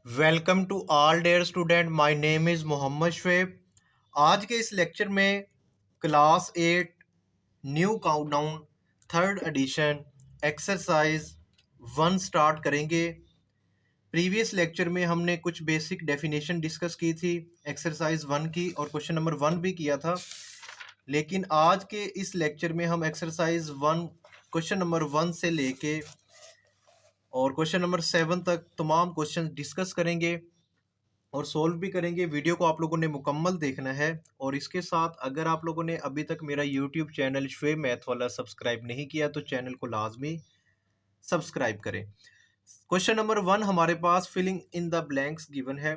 Welcome to all dear student, my name is Mohammad Shoaib. आज के इस लेक्चर में class 8 new countdown third edition exercise 1 start करेंगे। Previous lecture में हमने कुछ बेसिक डेफिनेशन डिस्कस की थी एक्सरसाइज 1 की और क्वेश्चन नंबर 1 भी किया था। लेकिन आज के इस लेक्चर में हम एक्सरसाइज 1 क्वेश्चन नंबर 1 से लेके और क्वेश्चन नंबर 7 तक तमाम क्वेश्चन डिस्कस करेंगे और सोल्व भी करेंगे। वीडियो को आप लोगों ने मुकम्मल देखना है और इसके साथ अगर आप लोगों ने अभी तक मेरा यूट्यूब चैनल शुएब मैथ वाला सब्सक्राइब नहीं किया तो चैनल को लाजमी सब्सक्राइब करें। क्वेश्चन नंबर 1 हमारे पास filling in the blanks given है।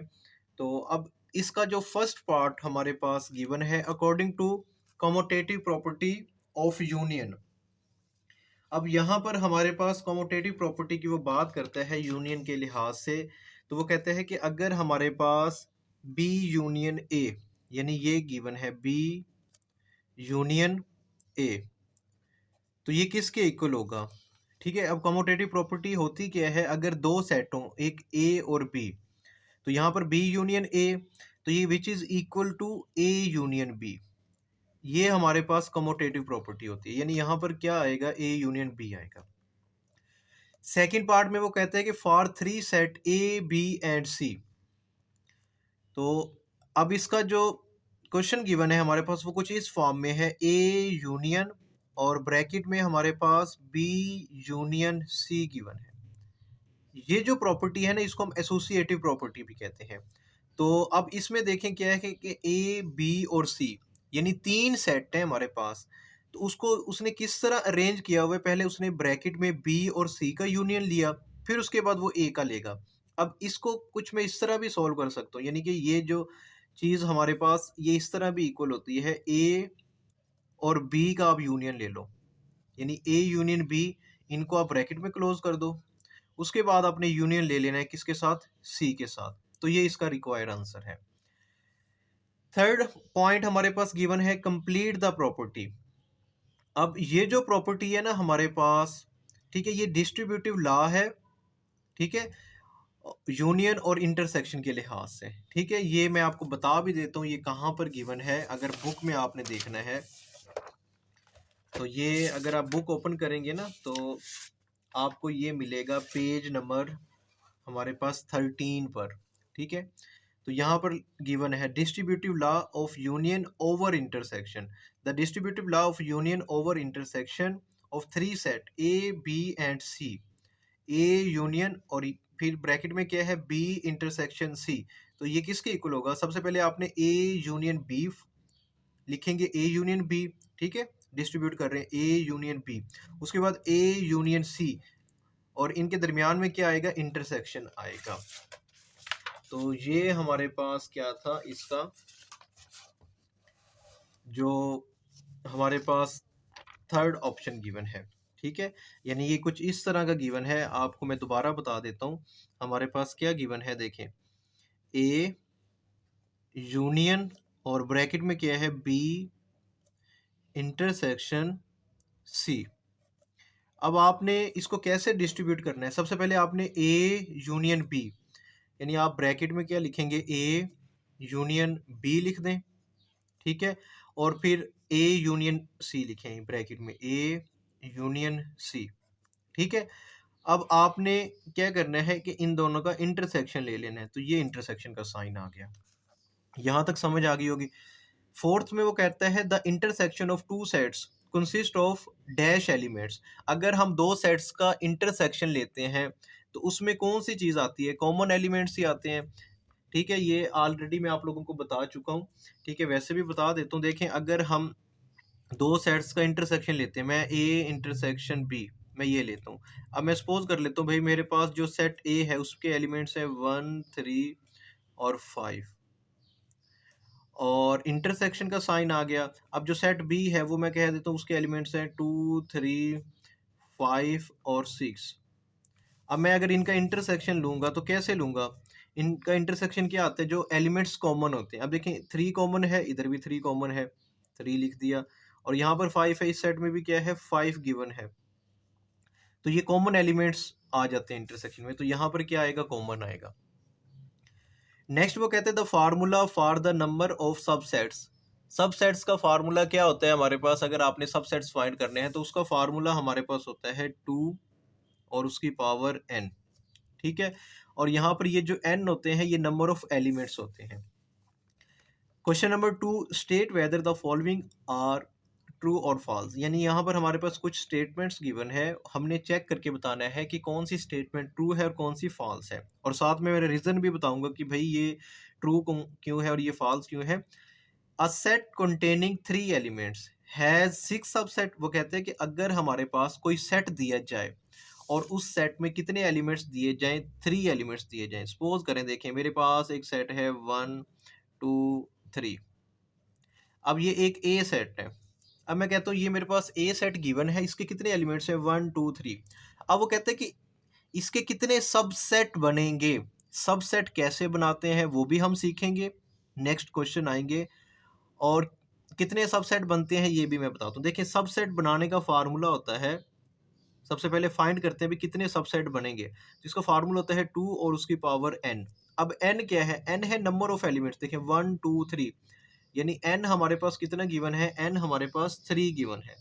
तो अब इसका जो फर्स्ट पार्ट हमारे पास गिवन है, according to commutative property of union. अब यहाँ पर हमारे पास कमोटेटिव प्रॉपर्टी की वो बात करता है यूनियन के लिहाज से। तो वो कहते हैं कि अगर हमारे पास बी यूनियन ए, यानी ये गिवन है बी यूनियन ए, तो ये किसके इक्वल होगा? ठीक है, अब कमोटेटिव प्रॉपर्टी होती क्या है? अगर दो सेट हों, एक ए और बी, तो यहाँ पर बी यूनियन ए, तो ये which is equal to A union B, ये हमारे पास कमोटेटिव प्रॉपर्टी होती है। यानी यहाँ पर क्या आएगा? ए यूनियन बी आएगा। सेकेंड पार्ट में वो कहते हैं कि for 3 set A B and C. तो अब इसका जो क्वेश्चन गिवन है हमारे पास वो कुछ इस फॉर्म में है, ए यूनियन और ब्रैकेट में हमारे पास बी यूनियन सी गिवन है। ये जो प्रॉपर्टी है ना, इसको हम एसोसिएटिव प्रॉपर्टी भी कहते हैं। तो अब इसमें देखें क्या है कि ए बी और सी यानी 3 सेट हैं हमारे पास। तो उसको उसने किस तरह अरेंज किया हुआ है? पहले उसने ब्रैकेट में बी और सी का यूनियन लिया, फिर उसके बाद वो ए का लेगा। अब इसको कुछ मैं इस तरह भी सॉल्व कर सकता हूँ, यानी कि ये जो चीज़ हमारे पास ये इस तरह भी इक्वल होती है, ए और बी का आप यूनियन ले लो, यानी ए यूनियन बी, इनको आप ब्रैकेट में क्लोज कर दो। उसके बाद आपने यूनियन ले लेना है किसके साथ? सी के साथ। तो ये इसका रिक्वायर्ड आंसर है। थर्ड पॉइंट हमारे पास गिवन है, कंप्लीट द प्रॉपर्टी। अब ये जो प्रॉपर्टी है ना हमारे पास, ठीक है, ये डिस्ट्रीब्यूटिव लॉ है, ठीक है, यूनियन और इंटरसेक्शन के लिहाज से। ठीक है, ये मैं आपको बता भी देता हूँ ये कहाँ पर गिवन है। अगर बुक में आपने देखना है तो ये अगर आप बुक ओपन करेंगे ना तो आपको ये मिलेगा पेज नंबर हमारे पास 13 पर। ठीक है, तो यहाँ पर गिवन है distributive law of union over intersection. The distributive law of union over intersection of 3 set A B and C, A union और फिर ब्रैकेट में क्या है? B intersection C. तो ये किसके इक्वल होगा? सबसे पहले आपने ए यूनियन बी लिखेंगे, ए यूनियन बी, ठीक है, डिस्ट्रीब्यूट कर रहे हैं ए यूनियन बी। उसके बाद ए यूनियन सी और इनके दरमियान में क्या आएगा? इंटरसेक्शन आएगा। तो ये हमारे पास क्या था, इसका जो हमारे पास थर्ड ऑप्शन गिवन है। ठीक है, यानी ये कुछ इस तरह का गिवन है। आपको मैं दोबारा बता देता हूँ हमारे पास क्या गिवन है। देखें, ए यूनियन और ब्रैकेट में क्या है? B intersection C. अब आपने इसको कैसे डिस्ट्रीब्यूट करना है? सबसे पहले आपने ए यूनियन बी, यानी आप ब्रैकेट में क्या लिखेंगे? ए यूनियन बी लिख दें, ठीक है, और फिर ए यूनियन सी लिखें ब्रैकेट में, ए यूनियन सी। ठीक है, अब आपने क्या करना है कि इन दोनों का इंटरसेक्शन ले लेना है। तो ये इंटरसेक्शन का साइन आ गया, यहाँ तक समझ आ गई होगी। फोर्थ में वो कहता है the intersection of two sets consist of dash elements. अगर हम दो सेट्स का इंटरसेक्शन लेते हैं तो उसमें कौन सी चीज़ आती है? कॉमन एलिमेंट्स ही आते हैं। ठीक है, ये ऑलरेडी मैं आप लोगों को बता चुका हूँ। ठीक है, वैसे भी बता देता हूँ। देखें, अगर हम दो सेट्स का इंटरसेक्शन लेते हैं, मैं ए इंटरसेक्शन बी, मैं ये लेता हूँ। अब मैं सपोज कर लेता हूँ भाई मेरे पास जो सेट ए है उसके एलिमेंट्स हैं 1 3 और 5 और इंटरसेक्शन का साइन आ गया। अब जो सेट बी है वो मैं कह देता हूँ उसके एलिमेंट्स हैं 2 3 5 और 6। अब मैं अगर इनका इंटरसेक्शन लूँगा तो कैसे लूँगा? इनका इंटरसेक्शन क्या आता है? जो एलिमेंट्स कॉमन होते हैं। अब देखें 3 कॉमन है, इधर भी 3 कॉमन है, 3 लिख दिया, और यहाँ पर 5 है, इस सेट में भी क्या है? 5 गिवन है। तो ये कॉमन एलिमेंट्स आ जाते हैं इंटरसेक्शन में, तो यहाँ पर क्या आएगा? कॉमन आएगा। नेक्स्ट वो कहते हैं the formula for the number of subsets. Subsets का फार्मूला क्या होता है हमारे पास, अगर आपने सबसेट्स फाइंड करने हैं तो उसका फार्मूला हमारे पास होता है 2 और उसकी पावर n। ठीक है, और यहाँ पर ये जो n होते हैं ये नंबर ऑफ एलिमेंट्स होते हैं। Question number 2, state whether the following are true और फॉल्स। यानी यहाँ पर हमारे पास कुछ स्टेटमेंट्स गिवन है, हमने चेक करके बताना है कि कौन सी स्टेटमेंट ट्रू है और कौन सी फॉल्स है, और साथ में मेरा रीज़न भी बताऊंगा कि भाई ये ट्रू क्यों है और ये फॉल्स क्यों है। A set containing 3 elements has 6 subset. वो कहते हैं कि अगर हमारे पास कोई सेट दिया जाए और उस सेट में कितने एलिमेंट्स दिए जाएं, 3 एलिमेंट्स दिए जाएं। सपोज करें, देखें मेरे पास एक सेट है 1 2 3। अब ये एक ए सेट है। अब मैं कहता हूँ ये मेरे पास ए सेट गिवन है, इसके कितने एलिमेंट्स हैं 1 2 3। अब वो कहते हैं कि इसके कितने सबसेट बनेंगे। सबसेट कैसे बनाते हैं वो भी हम सीखेंगे, नेक्स्ट क्वेश्चन आएंगे। और कितने सबसेट बनते हैं ये भी मैं बताता हूँ। देखिए सबसेट बनाने का फार्मूला होता है, सबसे पहले फाइंड करते हैं भी कितने सबसेट बनेंगे। जिसका फार्मूला होता है 2 और उसकी पावर n। अब n क्या है, n है नंबर ऑफ एलिमेंट्स। देखिए 1 2 3, यानी n हमारे पास कितना गिवन है, n हमारे पास 3 गिवन है।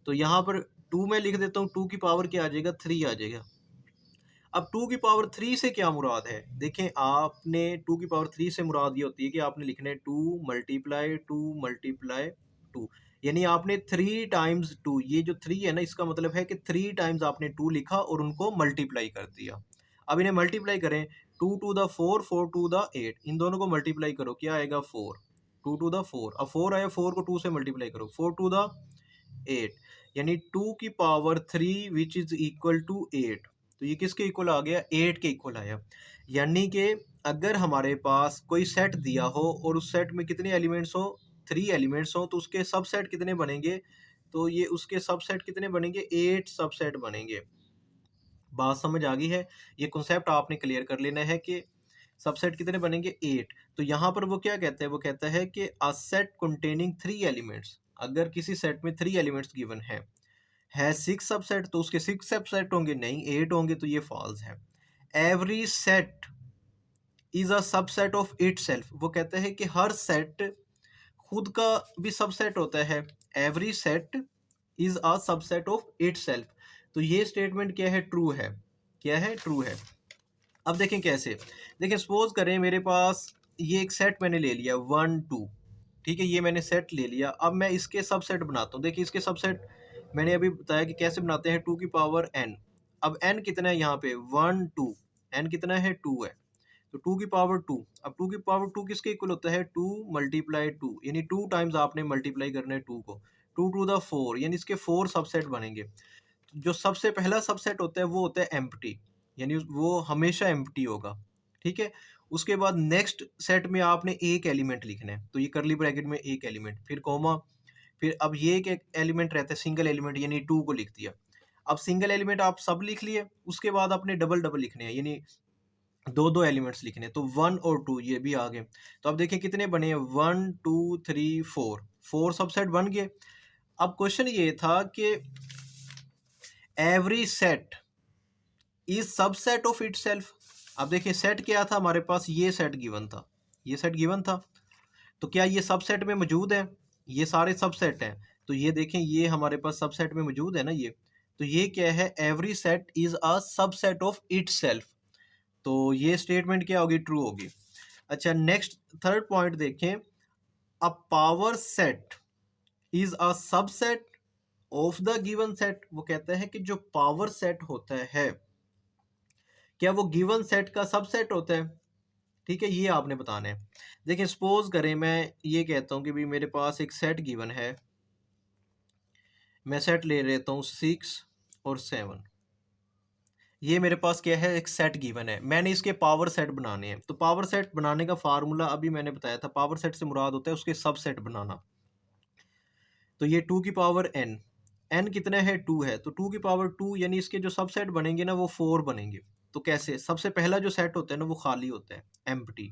तो यहाँ पर 2 में लिख देता हूँ, 2 की पावर क्या आ जाएगा, 3 आ जाएगा। अब 2 की पावर 3 से क्या मुराद है, देखें आपने 2 की पावर 3 से मुराद ये होती है कि आपने लिखना है 2 मल्टीप्लाई 2, यानी आपने 3 टाइम्स 2। ये जो 3 है ना, इसका मतलब है कि 3 टाइम्स आपने 2 लिखा और उनको मल्टीप्लाई कर दिया। अब इन्हें मल्टीप्लाई करें, 2 टू द 4 4 टू द 8, इन दोनों को मल्टीप्लाई करो, क्या आएगा 4। 2 टू द 4, अब 4 आया, 4 को 2 से मल्टीप्लाई करो, 4 टू द 8, यानी 2 की power 3 which is equal to 8। तो ये किसके इक्वल आ गया, 8 के इक्वल आया। यानी कि अगर हमारे पास कोई सेट दिया हो और उस सेट में कितने एलिमेंट्स हो, 3 एलिमेंट्स हो, तो उसके सबसेट कितने बनेंगे, तो ये उसके सबसेट कितने बनेंगे, 8 सबसेट बनेंगे। बात समझ आ गई है, ये कॉन्सेप्ट आपने क्लियर कर लेना है कि सबसेट कितने बनेंगे, 8। तो यहाँ पर वो क्या कहता है, वो कहता है कि अ सेट कंटेनिंग 3 एलिमेंट्स, अगर किसी सेट में 3 एलिमेंट्स गिवन है 6 सबसेट, तो उसके 6 सबसेट होंगे, नहीं 8 होंगे, तो ये फॉल्स है। Every set is a subset of itself. वो कहते हैं कि हर सेट खुद का भी सबसेट होता है। Every set is a subset of itself. तो ये स्टेटमेंट क्या है, ट्रू है। क्या है, ट्रू है। अब देखें कैसे, देखें सपोज करें मेरे पास ये एक सेट मैंने ले लिया 1 2, ठीक है, ये मैंने सेट ले लिया। अब मैं इसके सबसेट बनाता हूँ। देखिए इसके सबसेट मैंने अभी बताया कि कैसे बनाते हैं, 2 की पावर n। अब n कितना है यहाँ पे, 1 2, n कितना है, 2 है, तो 2 की पावर 2। अब 2 की पावर 2 किसके इक्वल होता है, 2 मल्टीप्लाई 2, यानी 2 टाइम्स आपने मल्टीप्लाई करना है 2 को। 2 टू द 4, यानी इसके 4 सबसेट बनेंगे। जो सबसे पहला सबसेट होता है वो होता है एम्प्टी, यानी वो हमेशा एम्प्टी होगा। ठीक है, उसके बाद नेक्स्ट सेट में आपने एक एलिमेंट लिखना है, तो ये करली ब्रैकेट में एक एलिमेंट, फिर कॉमा, फिर अब ये एक एलिमेंट रहता है सिंगल एलिमेंट, यानी 2 को लिख दिया। अब सिंगल एलिमेंट आप सब लिख लिए, उसके बाद आपने डबल डबल लिखने हैं, यानी दो दो एलिमेंट्स लिखने हैं, तो 1 और 2 ये भी आ गए। तो अब देखें कितने बने हैं, 1 2 3 4, 4 सबसेट बन गए। अब क्वेश्चन ये था कि every set is subset of itself. अब देखिए सेट क्या था हमारे पास, ये सेट गिवन था, ये सेट गिवन था, तो क्या ये सबसेट में मौजूद है, ये सारे सबसेट हैं। तो ये देखें ये हमारे पास सबसेट में मौजूद है ना ये, तो ये क्या है, every set is a subset of itself. तो ये स्टेटमेंट क्या होगी, ट्रू होगी। अच्छा नेक्स्ट थर्ड पॉइंट देखें, a power set is a subset of the given set. वो कहता है कि जो पावर सेट होता है क्या वो गिवन सेट का सबसेट होता है। ठीक है, ये आपने बताना है। देखिए सपोज करें मैं ये कहता हूँ कि भी मेरे पास एक सेट गिवन है, मैं सेट ले लेता हूँ 6 और 7। ये मेरे पास क्या है, एक सेट गिवन है, मैंने इसके पावर सेट बनाने हैं। तो पावर सेट बनाने का फार्मूला अभी मैंने बताया था, पावर सेट से मुराद होता है उसके सबसेट बनाना। तो ये 2 की पावर n, n कितना है, 2 है, तो 2 की पावर 2, यानी इसके जो सबसेट बनेंगे ना वो 4 बनेंगे। तो कैसे, सबसे पहला जो सेट होता है ना वो खाली होता है, एम्प्टी।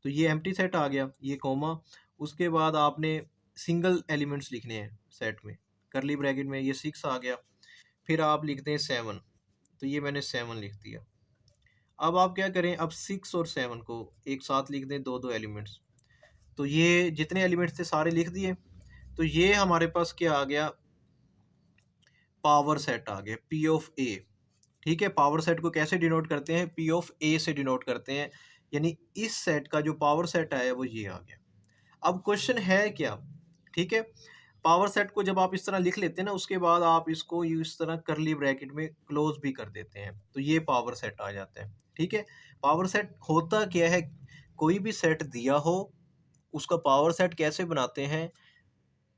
तो ये एम्प्टी सेट आ गया, ये कॉमा, उसके बाद आपने सिंगल एलिमेंट्स लिखने हैं सेट में, करली ब्रैकेट में, ये 6 आ गया, फिर आप लिखते हैं 7, तो ये मैंने 7 लिख दिया। अब आप क्या करें, अब 6 और 7 को एक साथ लिख दें, दो दो एलिमेंट्स। तो ये जितने एलिमेंट्स थे सारे लिख दिए। तो ये हमारे पास क्या आ गया, पावर सेट आ गया, पी ऑफ ए। ठीक है, पावर सेट को कैसे डिनोट करते हैं, पी ऑफ ए से डिनोट करते हैं। यानी इस सेट का जो पावर सेट आया वो ये आ गया। अब क्वेश्चन है क्या, ठीक है, पावर सेट को जब आप इस तरह लिख लेते हैं ना, उसके बाद आप इसको इस तरह करली ब्रैकेट में क्लोज भी कर देते हैं, तो ये पावर सेट आ जाता है। ठीक है, पावर सेट होता क्या है, कोई भी सेट दिया हो उसका पावर सेट कैसे बनाते हैं,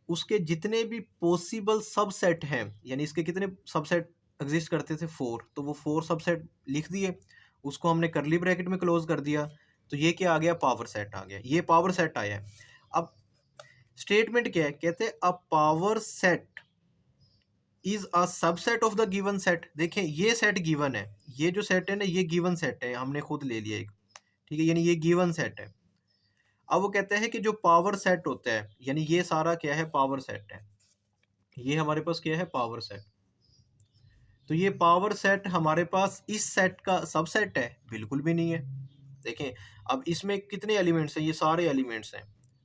उसके जितने भी पॉसिबल सबसेट हैं, यानी इसके कितने सबसेट एग्जिस्ट करते थे, 4, तो वो 4 सबसेट लिख दिए, उसको हमने करली ब्रैकेट में क्लोज कर दिया, तो ये क्या आ गया, पावर सेट आ गया, ये पावर सेट आया है। अब स्टेटमेंट क्या है, कहते हैं a power set is a subset of the given set. देखें ये सेट गिवन है, ये जो सेट है ना ये गिवन सेट है, हमने खुद ले लिया एक। ठीक है, यानी ये गिवन सेट है। अब वो कहते हैं कि जो पावर सेट होता है, यानी ये सारा क्या है, पावर सेट है, ये हमारे पास क्या है, पावर सेट। तो ये पावर सेट हमारे पास इस सेट का सबसेट है, बिल्कुल भी नहीं है। देखें, अब इसमें कितने एलिमेंट्स हैं, ये सारे एलिमेंट्स हैं,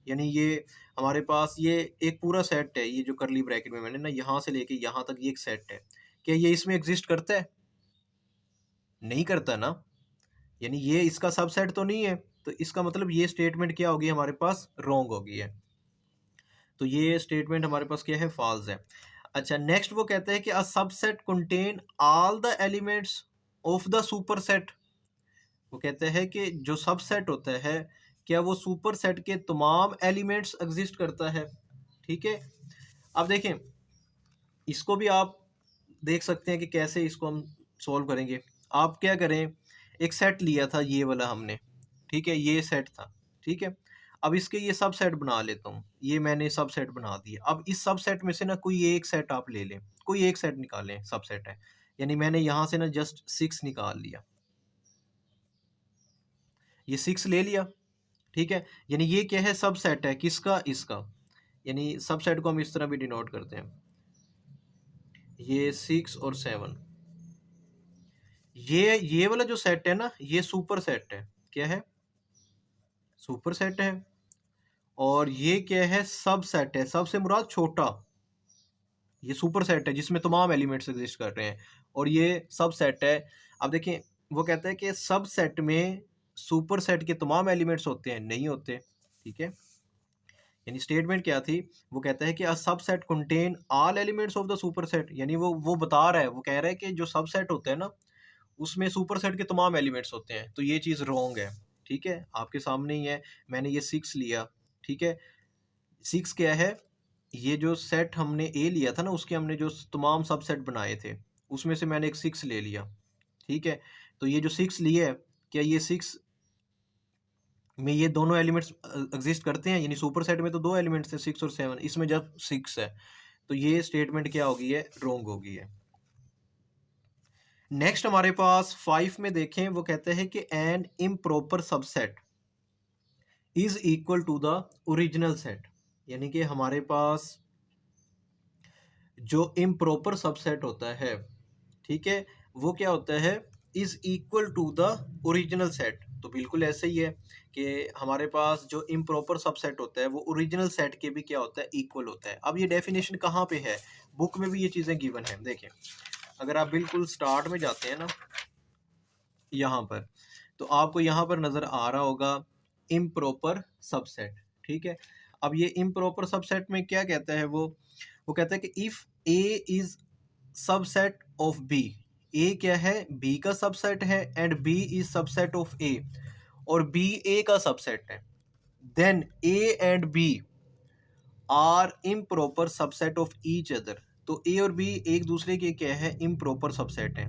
यानी ये हमारे पास ये एक पूरा सेट है, ये जो करली ब्रैकेट में मैंने ना यहाँ से लेके यहाँ तक ये एक सेट है। क्या ये इसमें एग्जिस्ट करता है, नहीं करता ना, यानी ये इसका सबसेट तो नहीं है, तो इसका मतलब ये स्टेटमेंट क्या होगी, हमारे पास रॉन्ग होगी है। तो ये स्टेटमेंट हमारे पास क्या है, फॉल्स है। अच्छा, नेक्स्ट वो कहते हैं कि a subset contain all the elements of the super set. वो कहते हैं कि जो सबसेट होता है, क्या वो सुपर सेट के तमाम एलिमेंट्स एग्जिस्ट करता है। ठीक है, अब देखें, इसको भी आप देख सकते हैं कि कैसे इसको हम सॉल्व करेंगे। आप क्या करें, एक सेट लिया था ये वाला हमने, ठीक है, ये सेट था, ठीक है। अब इसके ये सब सेट बना लेता हूँ, ये मैंने सब सेट बना दिया। अब इस सब सेट में से ना कोई एक सेट आप ले लें, कोई एक सेट निकालें, सब सेट है, यानी मैंने यहाँ से ना जस्ट 6 निकाल लिया, ये 6 ले लिया। ठीक है, यानी ये क्या है, सब सेट है, किसका, इसका। यानी सब सेट को हम इस तरह भी डिनोट करते हैं, ये 6 और 7, ये वाला जो सेट है ना ये सुपर सेट है, क्या है, सुपर सेट है। और ये क्या है, सब सेट है, सबसे मुराद छोटा, ये सुपर सेट है जिसमें तमाम एलिमेंट्स एग्जिस्ट कर रहे हैं, और ये सब सेट है। अब देखें, वो कहता है कि सब सेट में सुपर सेट के तमाम एलिमेंट्स होते हैं, नहीं होते। ठीक है, यानी स्टेटमेंट क्या थी, वो कहता है कि a subset contain all elements of the super set, यानी वो बता रहा है, वो कह रहा है कि जो सबसेट होता है ना उसमें सुपर सेट के तमाम एलिमेंट्स होते हैं, तो ये चीज़ रॉन्ग है। ठीक है, आपके सामने ही है, मैंने ये 6 लिया, ठीक है, 6 क्या है, ये जो सेट हमने ए लिया था ना उसके हमने जो तमाम सबसेट बनाए थे उसमें से मैंने एक 6 ले लिया। ठीक है, तो ये जो 6 लिए है, क्या ये 6 में ये दोनों एलिमेंट्स एग्जिस्ट करते हैं, यानी सुपर सेट में तो दो एलिमेंट्स थे, 6 और 7, इसमें जब 6 है तो ये स्टेटमेंट क्या होगी है, रॉन्ग होगी है। नेक्स्ट हमारे पास 5 में देखें, वो कहते हैं कि an improper subset is equal to the original set, यानी कि हमारे पास जो इम्प्रॉपर सबसेट होता है, ठीक है, वो क्या होता है, is equal to the original set. तो बिल्कुल ऐसे ही है कि हमारे पास जो इम्प्रॉपर सबसेट होता है वो ओरिजिनल सेट के भी क्या होता है, इक्वल होता है। अब ये डेफिनेशन कहाँ पे है, बुक में भी ये चीज़ें गिवन है। देखिए, अगर आप बिल्कुल स्टार्ट में जाते हैं ना यहाँ पर, तो आपको यहाँ पर नज़र आ रहा होगा इम्प्रॉपर सबसेट। ठीक है, अब ये इम्प्रॉपर सबसेट में क्या कहता है, वो कहता है कि if A is subset of B, A क्या है, बी का सबसेट है, and B is subset of A, और बी ए का सबसेट है, then A and B are improper subset of each other. तो ए और बी एक दूसरे के क्या है, इम्प्रॉपर सबसेट है।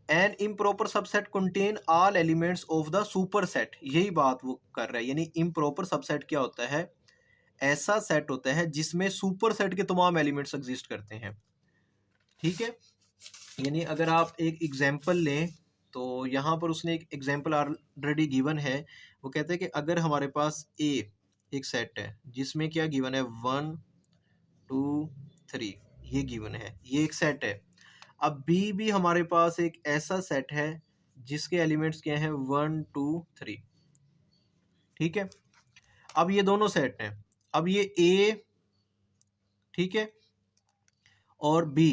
An improper subset contain all elements of the superset, यही बात वो कर रहा है, यानी इम्प्रॉपर सबसेट क्या होता है, ऐसा सेट होता है जिसमें सुपर सेट के तमाम एलिमेंट्स एग्जिस्ट करते हैं। ठीक है, यानी अगर आप एक एग्जाम्पल लें, तो यहाँ पर उसने एक एग्जाम्पल ऑलरेडी गिवन है। वो कहते हैं कि अगर हमारे पास ए एक सेट है जिसमें क्या गिवन है, 1 2 3, ये गिवन है, ये एक सेट है। अब बी भी हमारे पास एक ऐसा सेट है जिसके एलिमेंट्स क्या हैं 1 2 3। ठीक है, अब ये दोनों सेट हैं। अब ये ए, ठीक है, और बी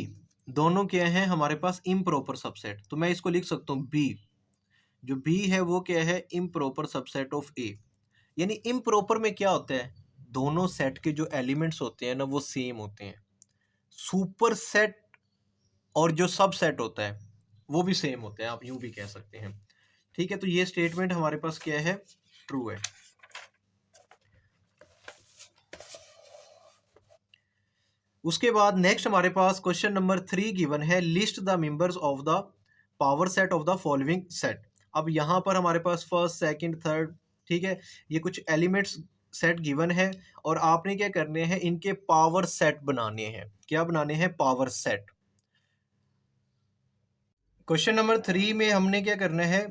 दोनों क्या हैं हमारे पास इम्प्रॉपर सबसेट। तो मैं इसको लिख सकता हूँ बी, जो बी है वो क्या है इम्प्रॉपर सबसेट ऑफ ए। यानी इम्प्रॉपर में क्या होता है, दोनों सेट के जो एलिमेंट्स होते हैं ना वो सेम होते हैं। सुपर सेट और जो सब सेट होता है वो भी सेम होता है, आप यूं भी कह सकते हैं। ठीक है, तो ये स्टेटमेंट हमारे पास क्या है, ट्रू है। उसके बाद नेक्स्ट हमारे पास क्वेश्चन नंबर 3 गिवन है, list the members of the power set of the following set. अब यहाँ पर हमारे पास फर्स्ट सेकंड थर्ड, ठीक है, ये कुछ एलिमेंट्स सेट गिवन है और आपने क्या करने हैं, इनके पावर सेट बनाने हैं। क्या बनाने हैं, पावर सेट। क्वेश्चन नंबर 3 में हमने क्या करना है,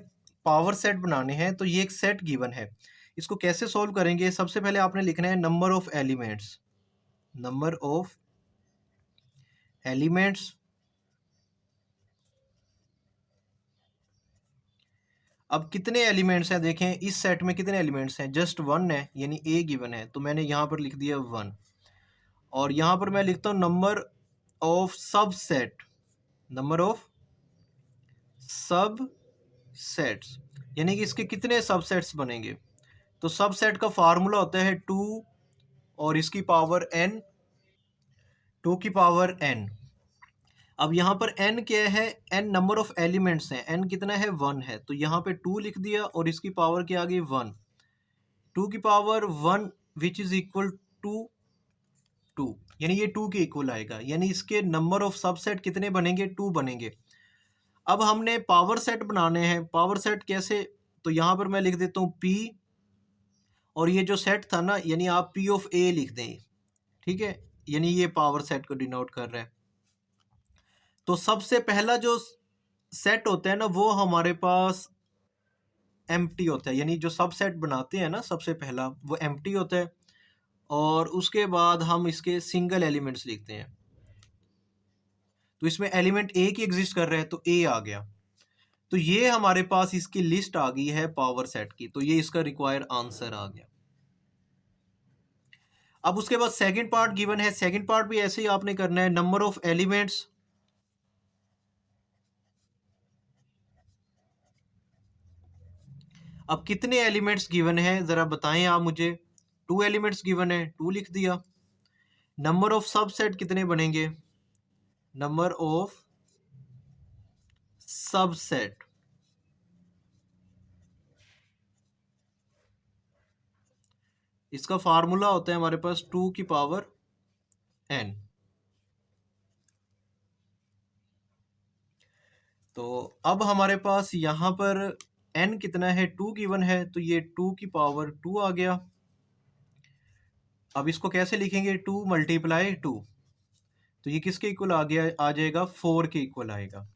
पावर सेट बनाने हैं। तो ये एक सेट गिवन है, इसको कैसे सॉल्व करेंगे, सबसे पहले आपने लिखना है number of elements, number of elements. अब कितने एलिमेंट्स हैं, देखें इस सेट में कितने एलिमेंट्स हैं, जस्ट वन है, यानी ए गिवन है, तो मैंने यहाँ पर लिख दिया वन। और यहाँ पर मैं लिखता हूँ नंबर ऑफ सब सेट, नंबर ऑफ सब सेट्स, यानी कि इसके कितने सबसेट्स बनेंगे। तो सबसेट का फार्मूला होता है 2 और इसकी पावर n, 2 की पावर n। अब यहाँ पर n क्या है, n नंबर ऑफ एलिमेंट्स हैं, n कितना है 1 है, तो यहाँ पे 2 लिख दिया और इसकी पावर क्या आ गई 1, 2 की power 1 which is equal to 2, यानी ये 2 के इक्वल आएगा, यानी इसके नंबर ऑफ सबसेट कितने बनेंगे, 2 बनेंगे। अब हमने पावर सेट बनाने हैं, पावर सेट कैसे, तो यहाँ पर मैं लिख देता हूँ P, और ये जो सेट था ना, यानी आप P ऑफ A लिख दें, ठीक है, यानी ये पावर सेट को डिनोट कर रहा है। तो सबसे पहला जो सेट होता है ना वो हमारे पास एम्प्टी होता है, यानी जो सब सेट बनाते हैं ना सबसे पहला वो एम्प्टी होता है, और उसके बाद हम इसके सिंगल एलिमेंट्स लिखते हैं। तो इसमें एलिमेंट ए की एग्जिस्ट कर रहा है तो ए आ गया। तो ये हमारे पास इसकी लिस्ट आ गई है पावर सेट की, तो ये इसका रिक्वायर आंसर आ गया। अब उसके बाद सेकंड पार्ट गिवन है, सेकंड पार्ट भी ऐसे ही आपने करना है, नंबर ऑफ एलिमेंट्स। अब कितने एलिमेंट्स गिवन है जरा बताएं आप मुझे, 2 एलिमेंट्स गिवन है, 2 लिख दिया। नंबर ऑफ सबसेट कितने बनेंगे, नंबर ऑफ सबसेट, इसका फार्मूला होता है हमारे पास 2 की पावर n। तो अब हमारे पास यहाँ पर n कितना है, 2 गिवन है, तो ये 2 की पावर 2 आ गया। अब इसको कैसे लिखेंगे, 2 मल्टीप्लाई 2, तो ये किसके इक्वल आ गया, आ जाएगा 4 के इक्वल आएगा।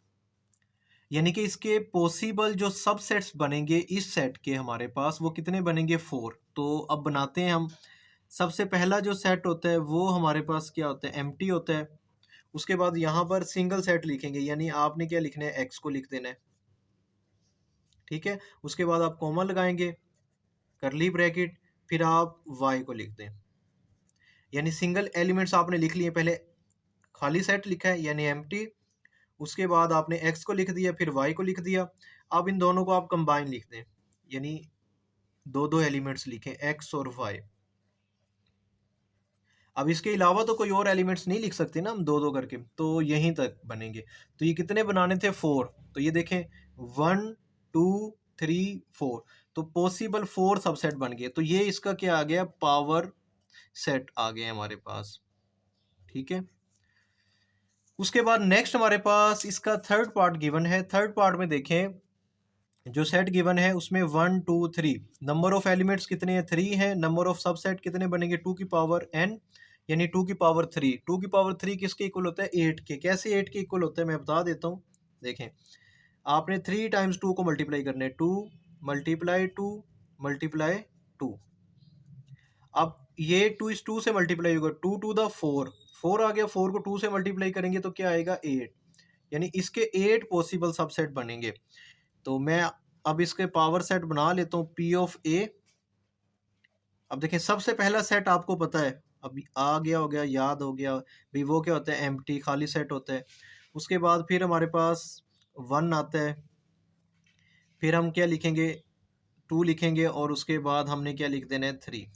यानी कि इसके पॉसिबल जो सबसेट्स बनेंगे इस सेट के हमारे पास वो कितने बनेंगे, 4। तो अब बनाते हैं हम। सबसे पहला जो सेट होता है वो हमारे पास क्या होता है, एम्प्टी होता है। उसके बाद यहाँ पर सिंगल सेट लिखेंगे, यानी आपने क्या लिखना है, एक्स को लिख देना है, ठीक है। उसके बाद आप कॉमा लगाएंगे, करली ब्रैकेट, फिर आप वाई को लिख दें, यानी सिंगल एलिमेंट्स आपने लिख लिए, पहले खाली सेट लिखा है यानी एम्प्टी, उसके बाद आपने एक्स को लिख दिया, फिर वाई को लिख दिया। अब इन दोनों को आप कंबाइन लिख दें, यानी दो दो एलिमेंट्स लिखें, एक्स और वाई। अब इसके अलावा तो कोई और एलिमेंट्स नहीं लिख सकते ना हम दो दो करके, तो यहीं तक बनेंगे। तो ये कितने बनाने थे, 4। तो ये देखें 1 2 3 4, तो पॉसिबल 4 सबसेट बन गए। तो ये इसका क्या आ गया, पावर सेट आ गया हमारे पास, ठीक है। उसके बाद नेक्स्ट हमारे पास इसका थर्ड पार्ट गिवन है। थर्ड पार्ट में देखें जो सेट गिवन है उसमें 1 2 3, नंबर ऑफ एलिमेंट्स कितने हैं, 3 है। नंबर ऑफ सबसेट कितने बनेंगे, 2 की पावर n, यानी 2 की पावर 3। 2 की पावर 3 किसके इक्वल होता है, 8 के। कैसे 8 के इक्वल होता है मैं बता देता हूँ। देखें आपने 3 टाइम्स 2 को मल्टीप्लाई करना है, 2 मल्टीप्लाई 2 मल्टीप्लाई 2। अब ये 2 इस 2 से मल्टीप्लाई होगा, 2 टू द 4, 4 आ गया, 4 को 2 से मल्टीप्लाई करेंगे तो क्या आएगा 8, यानी इसके 8 पॉसिबल सबसेट बनेंगे। तो मैं अब इसके पावर सेट बना लेता हूँ पी ऑफ ए। अब देखें सबसे पहला सेट आपको पता है, अब आ गया, हो गया, याद हो गया भाई, वो क्या होता है, एम्प्टी, खाली सेट होता है। उसके बाद फिर हमारे पास 1 आता है, फिर हम क्या लिखेंगे, 2 लिखेंगे, और उसके बाद हमने क्या लिख देना है, 3।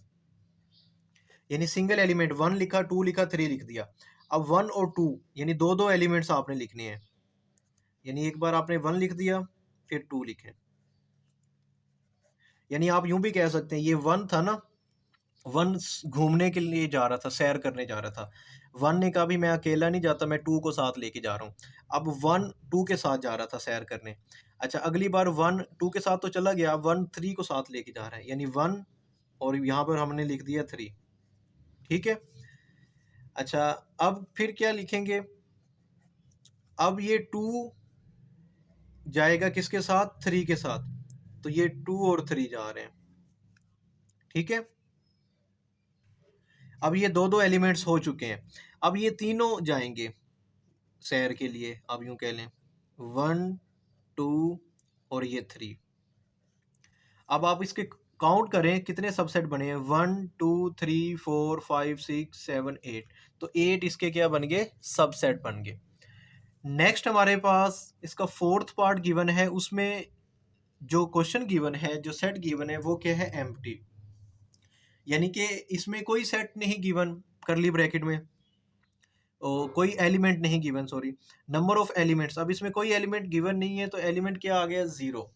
यानी सिंगल एलिमेंट 1 लिखा, 2 लिखा, 3 लिख दिया। अब 1 और 2 यानी दो दो एलिमेंट्स आपने लिखने हैं। यानी एक बार आपने 1 लिख दिया, फिर 2 लिखें। यानी आप यूं भी कह सकते हैं, ये 1 था ना, 1 घूमने के लिए जा रहा था, सैर करने जा रहा था। 1 ने कहा भी मैं अकेला नहीं जाता, मैं 2 को साथ लेके जा रहा हूँ। अब 1 2 के साथ जा रहा था सैर करने। अच्छा, अगली बार 1 2 के साथ तो चला गया, अब 1 3 को साथ लेके जा रहा है, यानी 1 और यहाँ पर हमने लिख दिया 3। ठीक है। अच्छा, अब फिर क्या लिखेंगे, अब ये 2 जाएगा किसके साथ, 3 के साथ, तो ये 2 और 3 जा रहे हैं। ठीक है। अब ये दो दो एलिमेंट्स हो चुके हैं। अब ये तीनों जाएंगे सैर के लिए, आप यूं कह लें 1 2 और ये 3। अब आप इसके काउंट करें कितने सबसेट बने हैं, 1 2 3 4 5 6 7 8। तो 8 इसके क्या बन गए, सबसेट बन गए। नेक्स्ट हमारे पास इसका फोर्थ पार्ट गिवन है, उसमें जो क्वेश्चन गिवन है, जो सेट गिवन है, वो क्या है, एम्प्टी। यानी कि इसमें कोई सेट नहीं गिवन, करली ब्रैकेट में कोई एलिमेंट नहीं given, sorry, number of elements. अब इसमें कोई एलिमेंट गिवन नहीं है, तो एलिमेंट क्या आ गया, 0।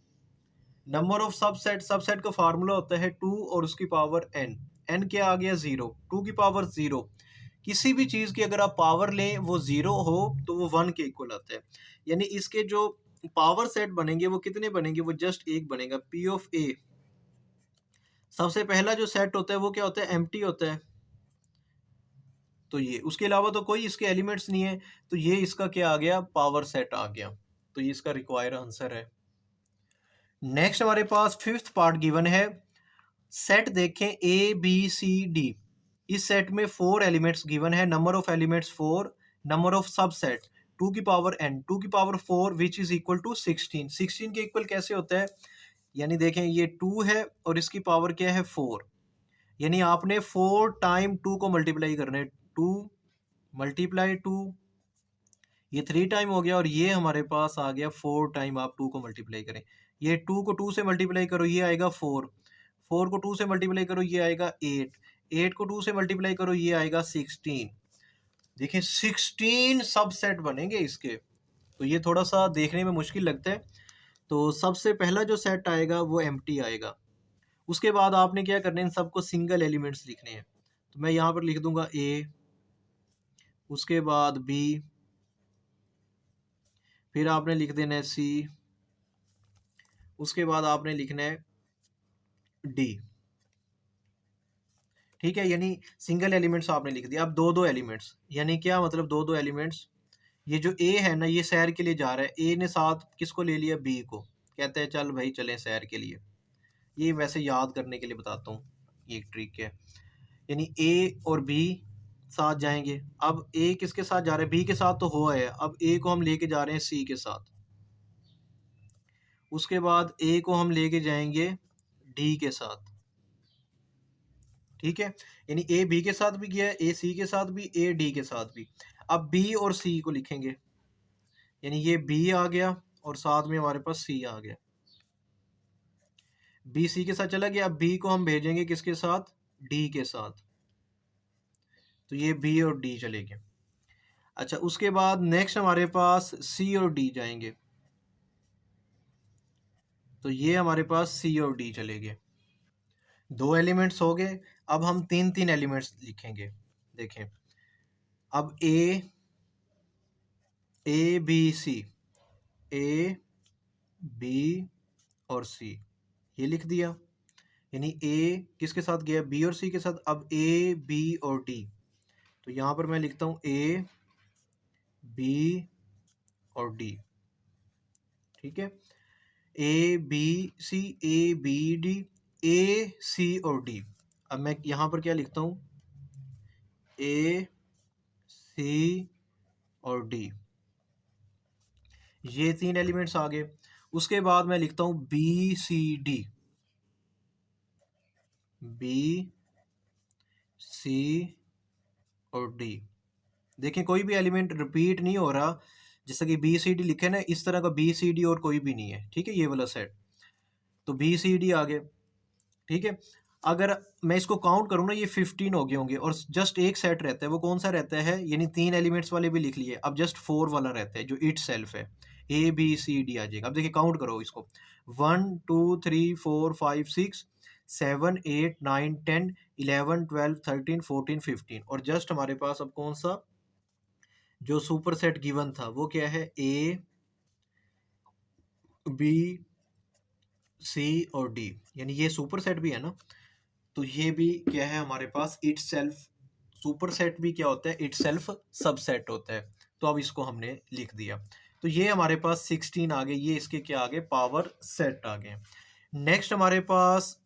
नंबर ऑफ सबसेट, सबसेट का फार्मूला होता है 2 और उसकी पावर n। n क्या आ गया, 0, 2 की पावर 0। किसी भी चीज़ की अगर आप पावर लें वो 0 हो तो वो 1 के इक्वल आता है। यानी इसके जो पावर सेट बनेंगे वो कितने बनेंगे, वो जस्ट एक बनेगा, पी ऑफ ए। सबसे पहला जो सेट होता है वो क्या होता है, एम्प्टी होता है। तो ये, उसके अलावा तो कोई इसके एलिमेंट्स नहीं है, तो ये इसका क्या आ गया, पावर सेट आ गया। तो ये इसका रिक्वायर आंसर है। नेक्स्ट हमारे पास फिफ्थ पार्ट गिवन है, सेट देखें ए बी सी डी। इस सेट में 4 एलिमेंट्स गिवन है, number of elements 4, number of subset 2 की पावर n, 2 की power 4 which is equal to 16। 16 के इक्वल कैसे होता है, यानी देखें ये 2 है और इसकी पावर क्या है, 4। यानी आपने 4 टाइम 2 को मल्टीप्लाई करना है, 2 मल्टीप्लाई 2, ये 3 टाइम हो गया, और ये हमारे पास आ गया 4 टाइम, आप 2 को मल्टीप्लाई करें, ये 2 को 2 से मल्टीप्लाई करो, ये आएगा 4, 4 को 2 से मल्टीप्लाई करो, ये आएगा 8, 8 को 2 से मल्टीप्लाई करो, ये आएगा 16। देखिए 16 सबसेट बनेंगे इसके, तो ये थोड़ा सा देखने में मुश्किल लगता है। तो सबसे पहला जो सेट आएगा वो एम्प्टी आएगा। उसके बाद आपने क्या करना है, इन सबको सिंगल एलिमेंट्स लिखने हैं। तो मैं यहाँ पर लिख दूंगा ए, उसके बाद बी, फिर आपने लिख देना है सी, उसके बाद आपने लिखना है डी। ठीक है, यानी सिंगल एलिमेंट्स आपने लिख दिया। अब दो दो एलिमेंट्स, यानी क्या मतलब, दो दो एलिमेंट्स। ये जो ए है ना, ये सैर के लिए जा रहा है, ए ने साथ किसको ले लिया, बी को, कहते हैं चल भाई चलें सैर के लिए। ये वैसे याद करने के लिए बताता हूँ, ये एक ट्रिक है। यानी ए और बी साथ जाएंगे। अब ए किसके साथ जा रहे हैं, बी के साथ तो हुआ है, अब ए को हम लेके जा रहे हैं सी के साथ। उसके बाद ए को हम लेके जाएंगे डी के साथ। ठीक है, यानी ए बी के साथ भी गया, ए सी के साथ भी, ए डी के साथ भी। अब बी और सी को लिखेंगे, यानी ये बी आ गया और साथ में हमारे पास सी आ गया। बी सी के साथ चला गया, अब बी को हम भेजेंगे किसके साथ, डी के साथ। तो ये बी और डी चले गए। अच्छा, उसके बाद नेक्स्ट हमारे पास सी और डी जाएंगे, तो ये हमारे पास सी और डी चले गए। 2 एलिमेंट्स हो गए। अब हम 3 एलिमेंट्स लिखेंगे। देखें, अब ए बी सी, ए बी और सी, ये लिख दिया। यानी ए किसके साथ गया, बी और सी के साथ। अब ए बी और डी, तो यहाँ पर मैं लिखता हूँ ए बी और डी। ठीक है, A B C, A B D, A C और डी। अब मैं यहाँ पर क्या लिखता हूँ, ए सी और डी, ये 3 एलिमेंट्स आ गए। उसके बाद मैं लिखता हूँ B C D, B C और डी। देखिए कोई भी एलिमेंट रिपीट नहीं हो रहा, जैसा कि बी सी डी लिखे ना, इस तरह का बी सी डी और कोई भी नहीं है, ठीक है, ये वाला सेट। तो बी सी डी आ गए, ठीक है। अगर मैं इसको काउंट करूँ ना, ये 15 हो गए होंगे, और जस्ट एक सेट रहता है, वो कौन सा रहता है, यानी 3 एलिमेंट्स वाले भी लिख लिए, अब जस्ट 4 वाला रहता है जो इट सेल्फ है, ए बी सी डी आ जाएगा। अब देखिए काउंट करो इसको, 1 2 3 4 5 6 7 8 9 10 11 12 13 14 15, और जस्ट हमारे पास अब कौन सा जो सुपर सेट गिवन था वो क्या है, ए बी सी और डी, यानी ये सुपर सेट भी है ना, तो ये भी क्या है हमारे पास, इट सेल्फ। सुपर सेट भी क्या होता है, इट सेल्फ सबसेट होता है। तो अब इसको हमने लिख दिया, तो ये हमारे पास 16 आ गए, ये इसके क्या आ गए, पावर सेट आ गए। नेक्स्ट हमारे पास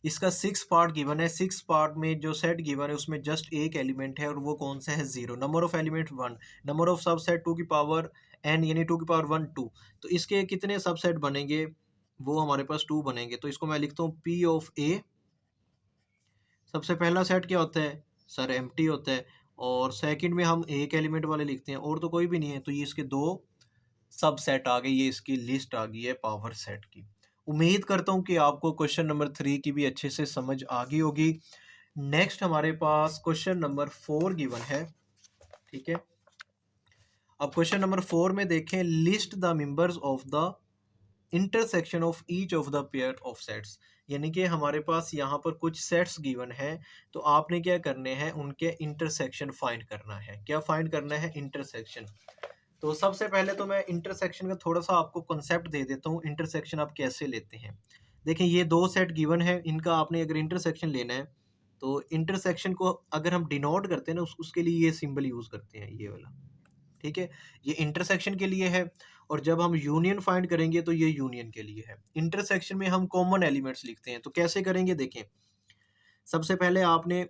इसका 6 पार्ट गिवन है, 6 पार्ट में जो सेट गिवन है उसमें जस्ट एक एलिमेंट है, और वो कौन सा है, 0। Number of element 1, number of subset 2 की पावर n, यानी 2 की पावर 1 2। तो इसके कितने सबसेट बनेंगे, वो हमारे पास 2 बनेंगे। तो इसको मैं लिखता हूँ p ऑफ a। सबसे पहला सेट क्या होता है सर, एम्प्टी होता है, और सेकंड में हम एक एलिमेंट वाले लिखते हैं, और तो कोई भी नहीं है, तो ये इसके 2 सब सेट आ गए, ये इसकी लिस्ट आ गई है पावर सेट की। उम्मीद करता हूँ कि आपको क्वेश्चन नंबर 3 की भी अच्छे से समझ आ गई होगी। नेक्स्ट हमारे पास क्वेश्चन नंबर 4 गिवन है, ठीक है। अब क्वेश्चन नंबर 4 में देखें, list the members of the intersection of each of the pair of sets, यानी कि हमारे पास यहाँ पर कुछ सेट्स गिवन है, तो आपने क्या करने हैं, उनके इंटरसेक्शन फाइंड करना है। क्या फाइंड करना है, इंटरसेक्शन। तो सबसे पहले तो मैं इंटरसेक्शन का थोड़ा सा आपको कॉन्सेप्ट दे देता हूँ, इंटरसेक्शन आप कैसे लेते हैं। देखिए ये 2 सेट गिवन है, इनका आपने अगर इंटरसेक्शन लेना है, तो इंटरसेक्शन को अगर हम डिनोट करते हैं ना, उसके लिए ये सिंबल यूज करते हैं, ये वाला, ठीक है। ये इंटरसेक्शन के लिए है, और जब हम यूनियन फाइंड करेंगे तो ये यूनियन के लिए है। इंटरसेक्शन में हम कॉमन एलिमेंट्स लिखते हैं, तो कैसे करेंगे, देखें। सबसे पहले आपने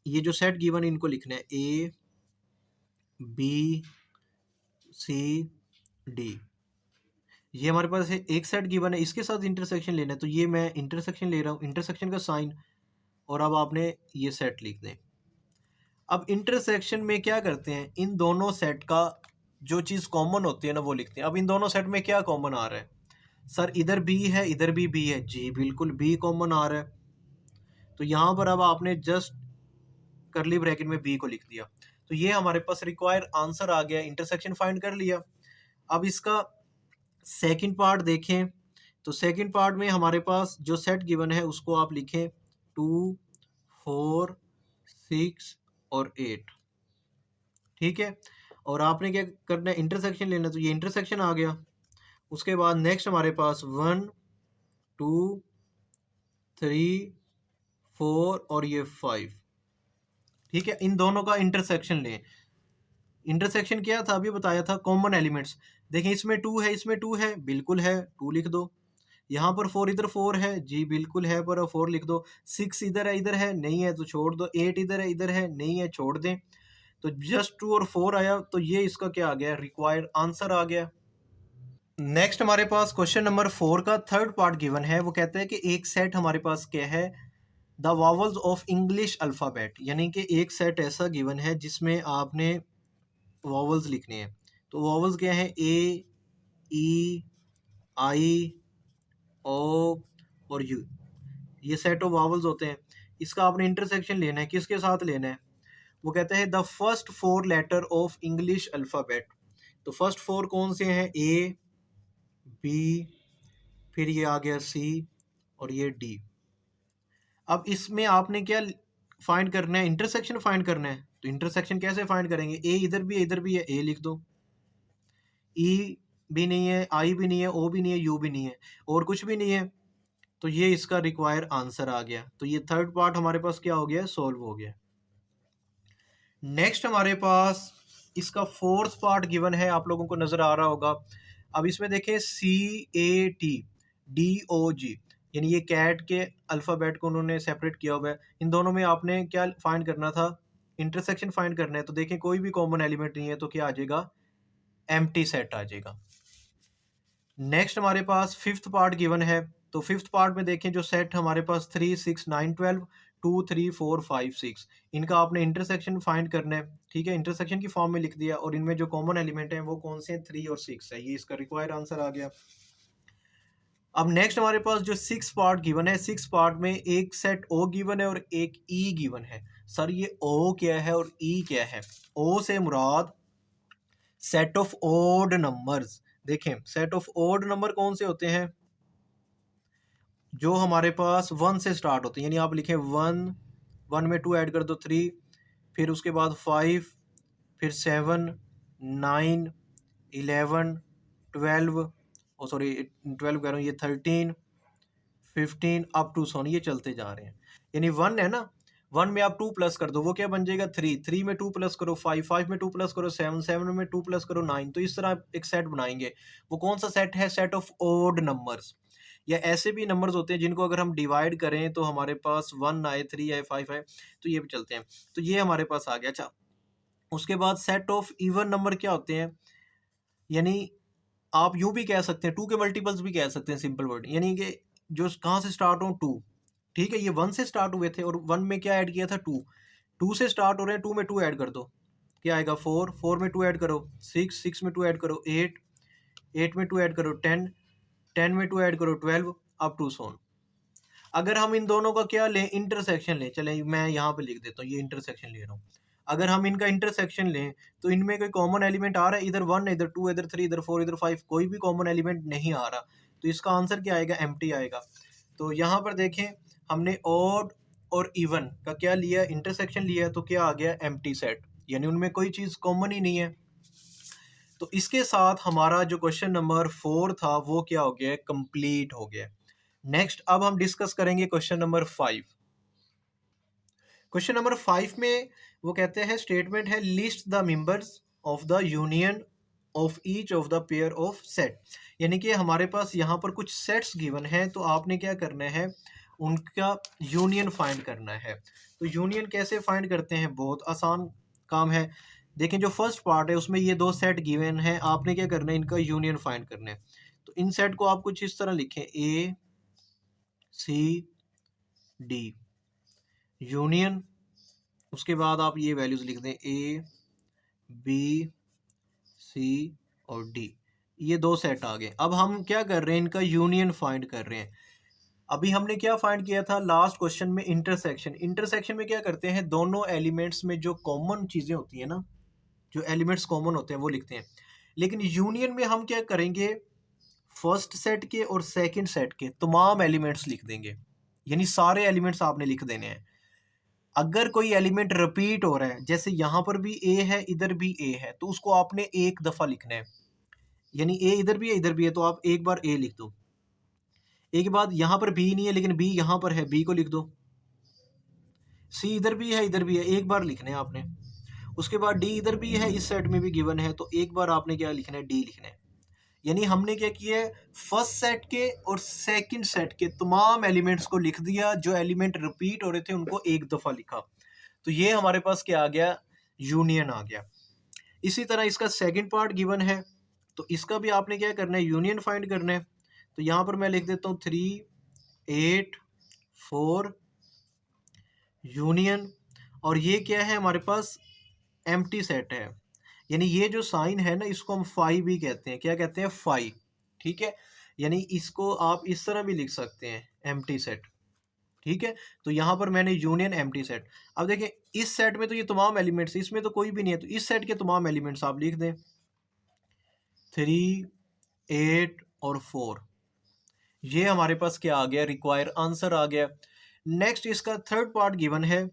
ये जो सेट गिवन इनको लिखना है, ए बी सी डी, ये हमारे पास एक सेट गिवन है, इसके साथ इंटरसेक्शन लेना है, तो ये मैं इंटरसेक्शन ले रहा हूँ, इंटरसेक्शन का साइन, और अब आपने ये सेट लिख दें। अब इंटरसेक्शन में क्या करते हैं, इन दोनों सेट का जो चीज़ कॉमन होती है ना वो लिखते हैं। अब इन दोनों सेट में क्या कॉमन आ रहा है, सर इधर बी है, इधर भी बी है, जी बिल्कुल बी कॉमन आ रहा है। तो यहाँ पर अब आपने जस्ट करली ब्रैकेट में बी को लिख दिया, तो ये हमारे पास रिक्वायर आंसर आ गया, इंटरसेक्शन फाइंड कर लिया। अब इसका सेकंड पार्ट देखें, तो सेकंड पार्ट में हमारे पास जो सेट गिवन है उसको आप लिखें 2 4 6 और 8, ठीक है। और आपने क्या करना है, इंटरसेक्शन लेना है, तो ये इंटरसेक्शन आ गया। उसके बाद नेक्स्ट हमारे पास 1 2 3 4 और ये 5, ठीक है। इन दोनों का इंटरसेक्शन लें। इंटरसेक्शन क्या था, अभी बताया था, कॉमन एलिमेंट्स। देखें इसमें 2 है, इसमें 2 है, बिल्कुल है, 2 लिख दो। यहाँ पर 4, इधर 4 है, जी बिल्कुल है, पर 4 लिख दो। 6 इधर है, नहीं है तो छोड़ दो। 8 इधर है, नहीं है, छोड़ दें। तो जस्ट 2 और 4 आया, तो ये इसका क्या आ गया, रिक्वायर्ड आंसर आ गया। नेक्स्ट हमारे पास क्वेश्चन नंबर 4 का थर्ड पार्ट गिवन है, वो कहता है कि एक सेट हमारे पास क्या है, the vowels of English alphabet, यानी कि एक सेट ऐसा गिवन है जिसमें आपने वॉवल्स लिखने हैं। तो वॉवल्स क्या है, ए ई आई ओ और यू, ये सेट ऑफ वॉवल्स होते हैं। इसका आपने इंटरसेक्शन लेना है, किसके साथ लेना है, वो कहते हैं the first 4 letter of English alphabet. तो फर्स्ट 4 कौन से हैं, ए बी, फिर ये आ गया सी और ये डी। अब इसमें आपने क्या फाइंड करना है, इंटरसेक्शन फाइंड करना है। तो इंटरसेक्शन कैसे फाइंड करेंगे, ए इधर भी है, ए लिख दो। ई भी नहीं है, आई भी नहीं है, ओ भी नहीं है, यू भी नहीं है, और कुछ भी नहीं है, तो ये इसका रिक्वायर आंसर आ गया। तो ये थर्ड पार्ट हमारे पास क्या हो गया, सॉल्व हो गया। नेक्स्ट हमारे पास इसका फोर्थ पार्ट गिवन है, आप लोगों को नजर आ रहा होगा। अब इसमें देखें CATDOG, यानी ये कैट के अल्फ़ाबेट को उन्होंने सेपरेट किया हुआ है। इन दोनों में आपने क्या फाइंड करना था, इंटरसेक्शन फाइंड करना है। तो देखें कोई भी कॉमन एलिमेंट नहीं है, तो क्या आ जाएगा, एम्प्टी सेट आ जाएगा। नेक्स्ट हमारे पास फिफ्थ पार्ट गिवन है। तो फिफ्थ पार्ट में देखें जो सेट हमारे पास 3 6 9 12 2 3 4 5 6, इनका आपने इंटरसेक्शन फाइंड करना है। ठीक है, इंटरसेक्शन की फॉर्म में लिख दिया और इनमें जो कॉमन एलिमेंट है वो कौन से हैं, 3 और 6 है। ये इसका रिक्वायर्ड आंसर आ गया। अब नेक्स्ट हमारे पास जो सिक्स पार्ट गिवन है, सिक्स पार्ट में एक सेट ओ गिवन है और एक ई गिवन है। सर ये ओ क्या है और ई क्या है? ओ से मुराद सेट ऑफ ओड नंबर्स। देखें सेट ऑफ ओड नंबर कौन से होते हैं? जो हमारे पास वन से स्टार्ट होते हैं, यानी आप लिखें वन, वन में टू ऐड कर दो 3, फिर उसके बाद 5, फिर 7 9 11 12, ओ सॉरी 12 कह रहा हूँ, ये 13 15 अप टू सोन, ये चलते जा रहे हैं। यानी वन है ना, वन में आप टू प्लस कर दो, वो क्या बन जाएगा 3, 3 में टू प्लस करो 5, 5 में टू प्लस करो 7, 7 में टू प्लस करो 9। तो इस तरह एक सेट बनाएंगे। वो कौन सा सेट है? Set of odd numbers. या ऐसे भी नंबर्स होते हैं जिनको अगर हम डिवाइड करें तो हमारे पास 1 आए, 3 आए, 5 आए, तो ये भी चलते हैं। तो ये हमारे पास आ गया। अच्छा, उसके बाद सेट ऑफ इवन नंबर क्या होते हैं? यानी आप यूं भी कह सकते हैं, टू के मल्टीपल्स भी कह सकते हैं, सिंपल वर्ड। यानी कि जो कहाँ से स्टार्ट हो, टू। ठीक है, ये वन से स्टार्ट हुए थे और वन में क्या ऐड किया था, टू। टू से स्टार्ट हो रहे हैं, टू में टू ऐड कर दो, क्या आएगा 4, 4 में टू ऐड करो 6, 6 में टू ऐड करो 8, 8 में टू ऐड करो 10, 10 में टू ऐड करो 12 अप टू सोन। अगर हम इन दोनों का क्या लें, इंटरसेक्शन लें, चलें मैं यहाँ पे लिख देता हूँ, ये इंटरसेक्शन ले रहा हूँ। अगर हम इनका इंटरसेक्शन लें तो इनमें कोई कॉमन एलिमेंट आ रहा है? इधर 1, इधर 2, इधर 3, इधर 4, इधर 5, कोई भी कॉमन एलिमेंट नहीं आ रहा। तो इसका आंसर क्या आएगा? एम्प्टी आएगा। तो यहाँ पर देखें हमने ऑड और इवन का क्या लिया, इंटरसेक्शन लिया, तो क्या आ गया? एम्प्टी सेट, यानी उनमें कोई चीज़ कॉमन ही नहीं है। तो इसके साथ हमारा जो क्वेश्चन नंबर 4 था वो क्या हो गया? कंप्लीट हो गया। नेक्स्ट अब हम डिस्कस करेंगे क्वेश्चन नंबर 5। क्वेश्चन नंबर 5 में वो कहते हैं, स्टेटमेंट है list the members of the union of each of the pair of set. यानी कि हमारे पास यहाँ पर कुछ सेट्स गिवन है, तो आपने क्या करना है, उनका यूनियन फाइंड करना है। तो यूनियन कैसे फाइंड करते हैं? बहुत आसान काम है। देखें जो फर्स्ट पार्ट है उसमें ये दो सेट गिवन है, आपने क्या करना है, इनका यूनियन फाइंड करना है। तो इन सेट को आप कुछ इस तरह लिखें, ए सी डी यूनियन, उसके बाद आप ये वैल्यूज लिख दें, ए बी सी और डी, ये दो सेट आ गए। अब हम क्या कर रहे हैं, इनका यूनियन फाइंड कर रहे हैं। अभी हमने क्या फाइंड किया था लास्ट क्वेश्चन में? इंटरसेक्शन। इंटरसेक्शन में क्या करते हैं, दोनों एलिमेंट्स में जो कॉमन चीजें होती है ना, जो एलिमेंट्स कॉमन होते हैं वो लिखते हैं। लेकिन यूनियन में हम क्या करेंगे, फर्स्ट सेट के और सेकंड सेट के तमाम एलिमेंट्स लिख देंगे, यानी सारे एलिमेंट्स आपने लिख देने हैं। अगर कोई एलिमेंट रिपीट हो रहा है, जैसे यहाँ पर भी ए है, इधर भी ए है, तो उसको आपने एक दफा लिखना है। यानी ए इधर भी है, इधर भी है, तो आप एक बार ए लिख दो। एक के बाद यहाँ पर बी नहीं है लेकिन बी यहाँ पर है, बी को लिख दो। सी इधर भी है, इधर भी है, एक बार लिखना है आपने। उसके बाद डी इधर भी है, इस सेट में भी गिवन है, तो एक बार आपने क्या लिखना है, डी लिखना है। यानी हमने क्या किया है, फर्स्ट सेट के और सेकंड सेट के तमाम एलिमेंट्स को लिख दिया, जो एलिमेंट रिपीट हो रहे थे उनको एक दफा लिखा। तो ये हमारे पास क्या आ गया, यूनियन आ गया। इसी तरह इसका सेकंड पार्ट गिवन है, तो इसका भी आपने क्या करना है, यूनियन फाइंड करना है। तो यहाँ पर मैं लिख देता हूँ 3 8 4 यूनियन, और ये क्या है हमारे पास, एम्प्टी सेट है। यानी ये जो साइन है ना, इसको हम फाई भी कहते हैं। क्या कहते हैं, फाई। ठीक है, यानी इसको आप इस तरह भी लिख सकते हैं, एम्प्टी सेट। ठीक है, तो यहाँ पर मैंने यूनियन एम्प्टी सेट। अब देखें इस सेट में तो ये तमाम एलिमेंट्स, इसमें तो कोई भी नहीं है, तो इस सेट के तमाम एलिमेंट्स आप लिख दें, 3 8 और 4। ये हमारे पास क्या आ गया, रिक्वायर आंसर आ गया। नेक्स्ट इसका थर्ड पार्ट गिवन है।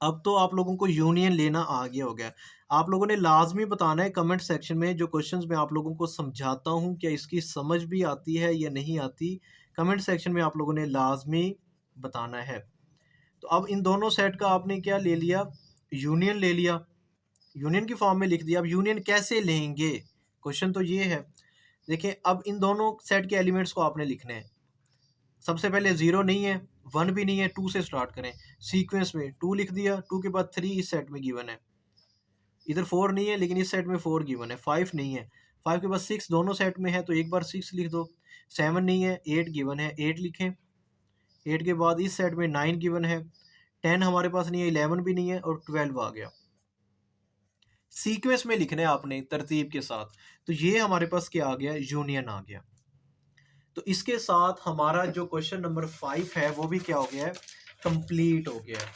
अब तो आप लोगों को यूनियन लेना आ गया हो गया। आप लोगों ने लाजमी बताना है कमेंट सेक्शन में, जो क्वेश्चंस मैं आप लोगों को समझाता हूँ क्या इसकी समझ भी आती है या नहीं आती। कमेंट सेक्शन में आप लोगों ने लाजमी बताना है। तो अब इन दोनों सेट का आपने क्या ले लिया, यूनियन ले लिया, यूनियन की फॉर्म में लिख दिया। अब यूनियन कैसे लेंगे, क्वेश्चन तो ये है। देखिए अब इन दोनों सेट के एलिमेंट्स को आपने लिखना है। सबसे पहले 0 नहीं है, 1 भी नहीं है, 2 से स्टार्ट करें सीक्वेंस में। 2 लिख दिया, 2 के बाद 3 इस सेट में गिवन है, इधर 4 नहीं है लेकिन इस सेट में 4 गिवन है, 5 नहीं है, 5 के बाद 6 दोनों सेट में है तो एक बार 6 लिख दो। 7 नहीं है, 8 गिवन है, 8 लिखें। 8 के बाद इस सेट में 9 गिवन है, 10 हमारे पास नहीं है, 11 भी नहीं है और 12 आ गया। सीक्वेंस में लिखना है आपने तरतीब के साथ। तो ये हमारे पास क्या आ गया, यूनियन आ गया। तो इसके साथ हमारा जो क्वेश्चन नंबर 5 है वो भी क्या हो गया है, कंप्लीट हो गया है।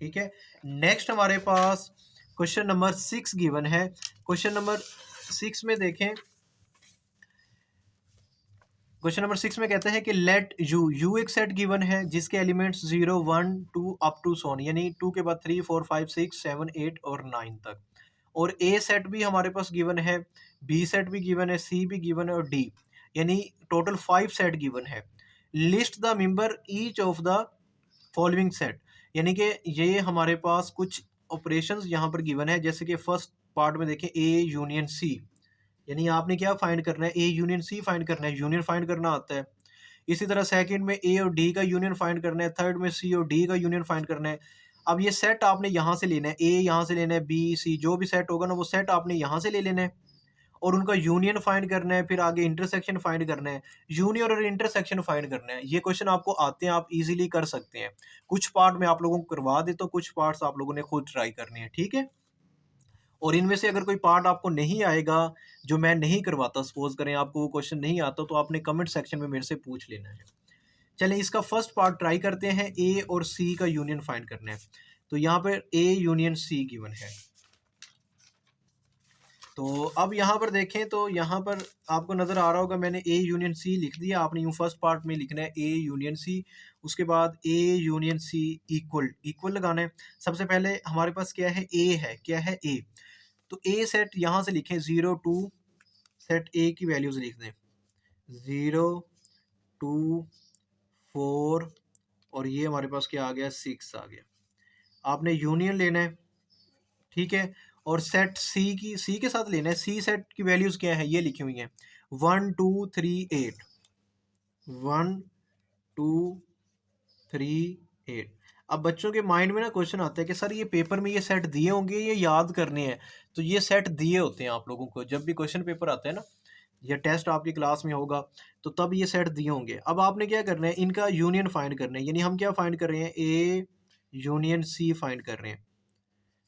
ठीक है, नेक्स्ट हमारे पास क्वेश्चन नंबर 6 गिवन है। क्वेश्चन नंबर 6 में देखें, क्वेश्चन नंबर 6 में कहते हैं कि लेट यू एक सेट गिवन है जिसके एलिमेंट्स 0 1 2 अप टू सोन, यानी 2 के बाद 3 4 5 6 7 8 और 9 तक। और ए सेट भी हमारे पास गिवन है, बी सेट भी गिवन है, सी भी गिवन है और डी, यानी टोटल 5 सेट गिवन है। List the member each of the following set, यानी कि ये हमारे पास कुछ ऑपरेशंस यहाँ पर गिवन है। जैसे कि फर्स्ट पार्ट में देखें ए यूनियन सी, यानी आपने क्या फाइंड करना है, ए यूनियन सी फाइंड करना है, यूनियन फाइंड करना आता है। इसी तरह सेकंड में ए और डी का यूनियन फाइंड करना है, थर्ड में सी और डी का यूनियन फाइंड करना है। अब ये सेट आपने यहाँ से लेना है, ए यहाँ से लेना है, बी सी जो भी सेट होगा ना वो सेट आपने यहाँ से ले लेना है और उनका यूनियन फाइंड करना है। फिर आगे इंटरसेक्शन फाइंड करना है, यूनियन और इंटरसेक्शन फाइंड करना है। ये क्वेश्चन आपको आते हैं, आप इजीली कर सकते हैं। कुछ पार्ट में आप लोगों को करवा दे तो कुछ पार्ट्स आप लोगों ने खुद ट्राई करने हैं। ठीक है, और इनमें से अगर कोई पार्ट आपको नहीं आएगा जो मैं नहीं करवाता, सपोज करें आपको वो क्वेश्चन नहीं आता, तो आपने कमेंट सेक्शन में मेरे से पूछ लेना है। चलें इसका फर्स्ट पार्ट ट्राई करते हैं, ए और सी का यूनियन फाइंड करना है। तो यहाँ पर ए यूनियन सी गिवन है। तो अब यहाँ पर देखें तो यहाँ पर आपको नज़र आ रहा होगा मैंने ए यूनियन सी लिख दिया। आपने यूँ फर्स्ट पार्ट में लिखना है ए यूनियन सी, उसके बाद A union C equal equal लगाना है। सबसे पहले हमारे पास क्या है, ए है, क्या है ए। तो ए सेट यहाँ से लिखें 0 2, सेट ए की वैल्यूज़ लिख दें 0 2 4 और ये हमारे पास क्या आ गया, 6 आ गया। आपने यूनियन लेना है, ठीक है, और सेट सी के साथ लेना है। सी सेट की वैल्यूज़ क्या है, ये लिखी हुई हैं 1 2 3 8, 1 2 3 8। अब बच्चों के माइंड में ना क्वेश्चन आता है कि सर ये पेपर में ये सेट दिए होंगे, ये याद करने हैं। तो ये सेट दिए होते हैं आप लोगों को, जब भी क्वेश्चन पेपर आता है ना या टेस्ट आपकी क्लास में होगा तो तब ये सेट दिए होंगे। अब आपने क्या करना है, इनका यूनियन फाइंड करना है। यानी हम क्या फाइंड कर रहे हैं, ए यूनियन सी फाइंड कर रहे हैं।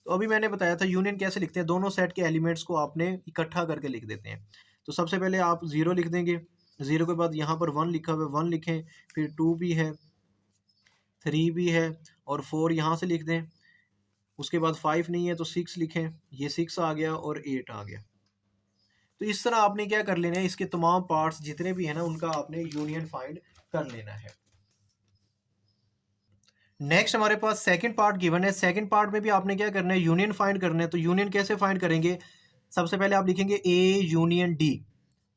तो अभी मैंने बताया था यूनियन कैसे लिखते हैं, दोनों सेट के एलिमेंट्स को आपने इकट्ठा करके लिख देते हैं। तो सबसे पहले आप 0 लिख देंगे, 0 के बाद यहाँ पर 1 लिखा हुआ है, 1 लिखें, फिर 2 भी है, 3 भी है और 4 यहाँ से लिख दें। उसके बाद 5 नहीं है तो 6 लिखें, ये 6 आ गया और 8 आ गया। तो इस तरह आपने क्या कर लेना है, इसके तमाम पार्ट्स जितने भी हैं ना उनका आपने यूनियन फाइंड कर लेना है। नेक्स्ट हमारे पास सेकंड पार्ट गिवन है। सेकंड पार्ट में भी आपने क्या करना है, यूनियन फाइंड करना है। तो यूनियन कैसे फाइंड करेंगे, सबसे पहले आप लिखेंगे ए यूनियन डी।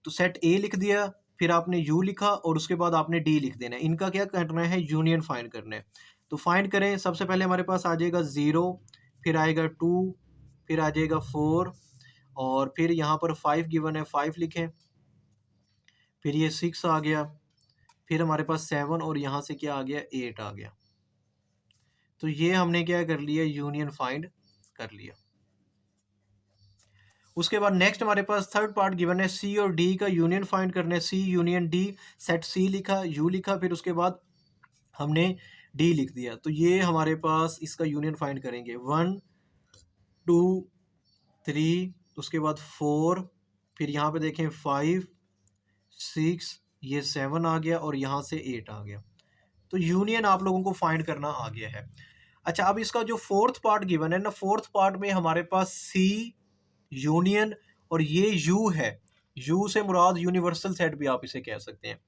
तो सेट ए लिख दिया, फिर आपने यू लिखा और उसके बाद आपने डी लिख देना है। इनका क्या करना है, यूनियन फाइंड करना है। तो फाइंड करें, सबसे पहले हमारे पास आ जाएगा 0, फिर आएगा 2, फिर आ जाएगा 4 और फिर यहाँ पर 5 गिवन है, 5 लिखें, फिर ये 6 आ गया, फिर हमारे पास 7 और यहाँ से क्या आ गया, 8 आ गया। तो ये हमने क्या कर लिया, यूनियन फाइंड कर लिया। उसके बाद नेक्स्ट हमारे पास थर्ड पार्ट गिवन है, सी और डी का यूनियन फाइंड करना है। सी यूनियन डी, सेट सी लिखा, यू लिखा, फिर उसके बाद हमने डी लिख दिया। तो ये हमारे पास इसका यूनियन फाइंड करेंगे 1 2 3, उसके बाद 4, फिर यहाँ पे देखें 5 6, ये 7 आ गया और यहाँ से 8 आ गया। तो यूनियन आप लोगों को फाइंड करना आ गया है। अच्छा, अब इसका जो फोर्थ पार्ट गिवन है ना, फोर्थ पार्ट में हमारे पास सी यूनियन और ये यू है। यू से मुराद यूनिवर्सल सेट भी आप इसे कह सकते हैं।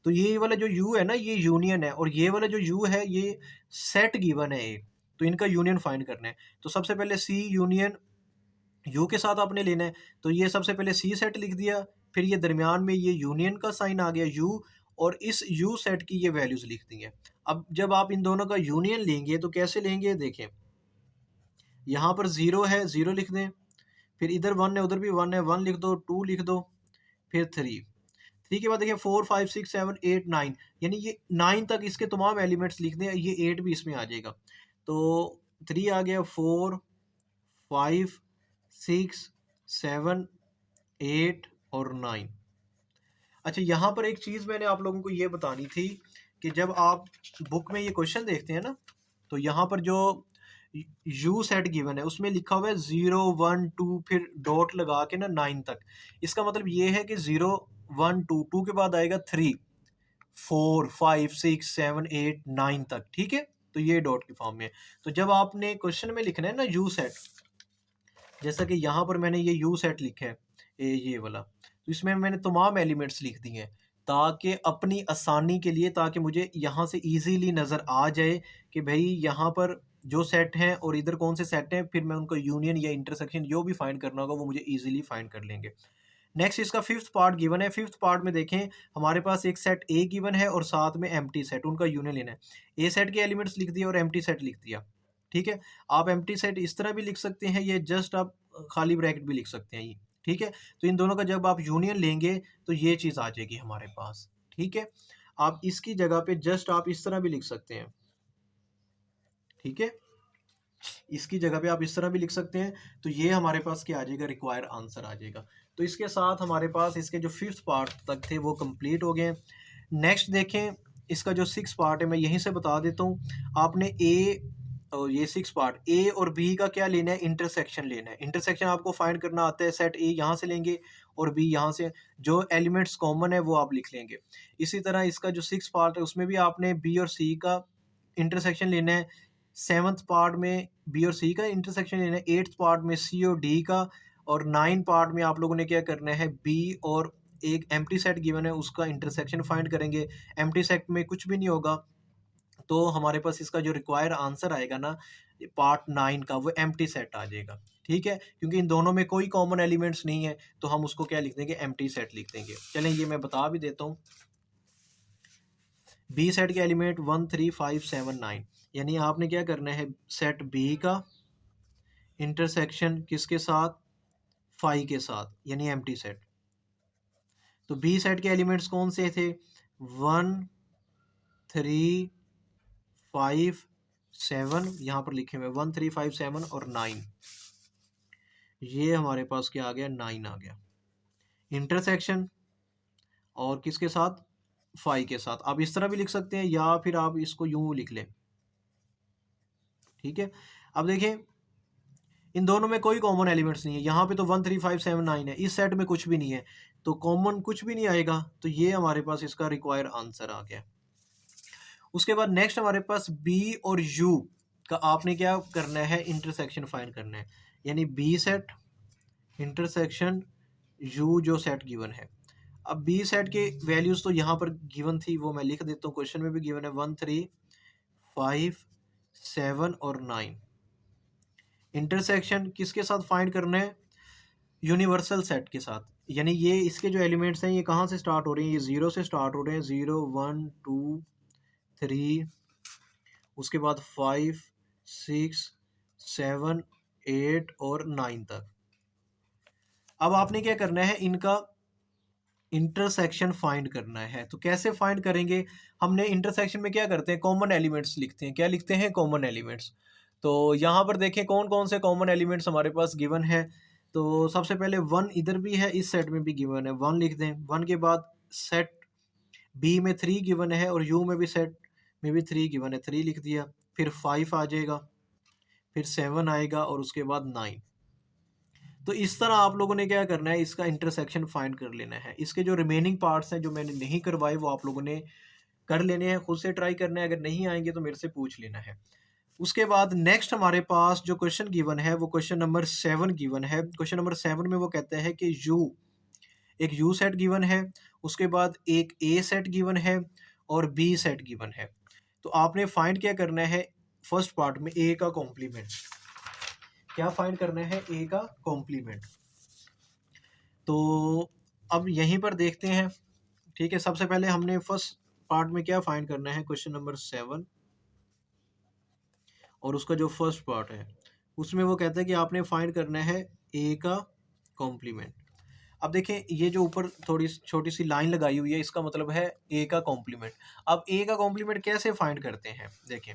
तो ये वाला जो यू है ना, ये यूनियन है और ये वाला जो यू है ये सेट गिवन है एक। तो इनका यूनियन फाइंड करना है। तो सबसे पहले सी यूनियन यू के साथ आपने लेना है। तो ये सबसे पहले सी सेट लिख दिया, फिर ये दरमियान में ये यूनियन का साइन आ गया यू और इस यू सेट की ये वैल्यूज लिख दी हैं। अब जब आप इन दोनों का यूनियन लेंगे तो कैसे लेंगे, देखें यहाँ पर 0 है, 0 लिख दें, फिर इधर 1 है, उधर भी 1 है, 1 लिख दो, 2 लिख दो, फिर 3। 3 के बाद देखिए 4 5 6 7 8 9, यानी ये 9 तक इसके तमाम एलिमेंट्स लिख दें, ये 8 भी इसमें आ जाएगा। तो 3 आ गया, 4 5 6 7 8 और 9। अच्छा, यहाँ पर एक चीज़ मैंने आप लोगों को ये बतानी थी कि जब आप बुक में ये क्वेश्चन देखते हैं ना, तो यहाँ पर जो यू सेट गिवन है उसमें लिखा हुआ है 0 1 2 फिर डॉट लगा के ना 9 तक। इसका मतलब ये है कि 0 1 2 के बाद आएगा 3 4 5 6 7 8 9 तक, ठीक है। तो ये डॉट की फॉर्म में है। तो जब आपने क्वेश्चन में लिखना है ना यू सेट, जैसा कि यहाँ पर मैंने ये यू सेट लिखा है, ये वाला, तो इसमें मैंने तमाम एलिमेंट्स लिख दिए हैं ताकि अपनी आसानी के लिए, ताकि मुझे यहाँ से इजीली नज़र आ जाए कि भाई यहाँ पर जो सेट हैं और इधर कौन से सेट हैं, फिर मैं उनको यूनियन या इंटरसेक्शन जो भी फाइंड करना होगा वो मुझे इजीली फाइंड कर लेंगे। नेक्स्ट इसका फिफ्थ पार्ट गिवन है। फिफ्थ पार्ट में देखें, हमारे पास एक सेट ए गिवन है और साथ में एम्प्टी सेट, उनका यूनियन लेना है। ए सेट के एलिमेंट्स लिख दिए और एम्प्टी सेट लिख दिया, ठीक है। आप एम्प्टी सेट इस तरह भी लिख सकते हैं, ये जस्ट आप खाली ब्रैकेट भी लिख सकते हैं ये, ठीक है। तो इन दोनों का जब आप यूनियन लेंगे तो ये चीज़ आ जाएगी हमारे पास, ठीक है। आप इसकी जगह पे जस्ट आप इस तरह भी लिख सकते हैं, ठीक है। इसकी जगह पे आप इस तरह भी लिख सकते हैं। तो ये हमारे पास क्या आ जाएगा, रिक्वायर आंसर आ जाएगा। तो इसके साथ हमारे पास इसके जो फिफ्थ पार्ट तक थे वो कंप्लीट हो गए। नेक्स्ट देखें, इसका जो सिक्स पार्ट है मैं यहीं से बता देता हूँ। आपने ए और ये सिक्स पार्ट ए और बी का क्या लेना है, इंटरसेक्शन लेना है। इंटरसेक्शन आपको फाइंड करना आता है, सेट ए यहाँ से लेंगे और बी यहाँ से, जो एलिमेंट्स कॉमन है वो आप लिख लेंगे। इसी तरह इसका जो सिक्स पार्ट है उसमें भी आपने बी और सी का इंटरसेक्शन लेना है। सेवन्थ पार्ट में बी और सी का इंटरसेक्शन लेना है। एट्थ पार्ट में सी और डी का। और 9 पार्ट में आप लोगों ने क्या करना है, बी और एक एम्प्टी सेट गिवन है उसका इंटरसेक्शन फाइंड करेंगे। एम्प्टी सेट में कुछ भी नहीं होगा, तो हमारे पास इसका जो रिक्वायर्ड आंसर आएगा ना पार्ट 9 का, वो एम्प्टी सेट आ जाएगा, ठीक है। क्योंकि इन दोनों में कोई कॉमन एलिमेंट्स नहीं है तो हम उसको क्या लिख देंगे, एम्प्टी सेट लिख देंगे। चलें ये मैं बता भी देता हूँ। बी सेट के एलिमेंट 1 3 5 7 9, यानी आपने क्या करना है, सेट बी का इंटरसेक्शन किसके साथ, 5 के साथ, यानी एम्प्टी सेट। तो बी सेट के एलिमेंट्स कौन से थे, 1 3 5 7, यहाँ पर लिखे हुए 1 3 5 7 और 9। ये हमारे पास क्या आ गया, 9 आ गया इंटरसेक्शन, और किसके साथ, 5 के साथ। आप इस तरह भी लिख सकते हैं या फिर आप इसको यूं लिख लें, ठीक है। अब देखें, इन दोनों में कोई कॉमन एलिमेंट्स नहीं है। यहाँ पे तो 1 3 5 7 9 है, इस सेट में कुछ भी नहीं है, तो कॉमन कुछ भी नहीं आएगा। तो ये हमारे पास इसका रिक्वायर आंसर आ गया। उसके बाद नेक्स्ट हमारे पास बी और यू का आपने क्या करना है, इंटरसेक्शन फाइंड करना है। यानी बी सेट इंटरसेक्शन यू जो सेट गिवन है। अब बी सेट के वैल्यूज तो यहाँ पर गिवन थी, वो मैं लिख देता हूँ, क्वेश्चन में भी गिवन है 1 3 5 7 और 9। इंटरसेक्शन किसके साथ फाइंड करना है, यूनिवर्सल सेट के साथ। यानी ये इसके जो एलिमेंट्स हैं ये कहाँ से स्टार्ट हो रहे हैं, ये 0 से स्टार्ट हो रहे हैं, 0 1 2 3, उसके बाद 5 6 7 8 और 9 तक। अब आपने क्या करना है, इनका इंटरसेक्शन फाइंड करना है। तो कैसे फाइंड करेंगे, हमने इंटरसेक्शन में क्या करते हैं, कॉमन एलिमेंट्स लिखते हैं। क्या लिखते हैं, कॉमन एलिमेंट्स। तो यहाँ पर देखें कौन कौन से कॉमन एलिमेंट्स हमारे पास गिवन है। तो सबसे पहले 1 इधर भी है, इस सेट में भी गिवन है, 1 लिख दें। 1 के बाद सेट बी में 3 गिवन है और यू में भी सेट में भी 3 गिवन है, 3 लिख दिया। फिर 5 आ जाएगा, फिर 7 आएगा और उसके बाद 9। तो इस तरह आप लोगों ने क्या करना है, इसका इंटरसेक्शन फाइंड कर लेना है। इसके जो रिमेनिंग पार्ट्स हैं जो मैंने नहीं करवाए वो आप लोगों ने कर लेने हैं, खुद से ट्राई करना है। अगर नहीं आएंगे तो मेरे से पूछ लेना है। उसके बाद नेक्स्ट हमारे पास जो क्वेश्चन गिवन है वो क्वेश्चन नंबर 7 गिवन है। क्वेश्चन नंबर 7 में वो कहते हैं कि एक यू सेट गिवन है, उसके बाद एक ए सेट गिवन है और बी सेट गिवन है। तो आपने फाइंड क्या करना है, फर्स्ट पार्ट में ए का कॉम्प्लीमेंट। क्या फाइंड करना है, ए का कॉम्प्लीमेंट। तो अब यहीं पर देखते हैं, ठीक है। सबसे पहले हमने फर्स्ट पार्ट में क्या फाइंड करना है, क्वेश्चन नंबर 7 और उसका जो फर्स्ट पार्ट है उसमें वो कहता है कि आपने फाइंड करना है ए का कॉम्प्लीमेंट। अब देखें ये जो ऊपर थोड़ी छोटी सी लाइन लगाई हुई है इसका मतलब है ए का कॉम्प्लीमेंट। अब ए का कॉम्प्लीमेंट कैसे फाइंड करते हैं, देखें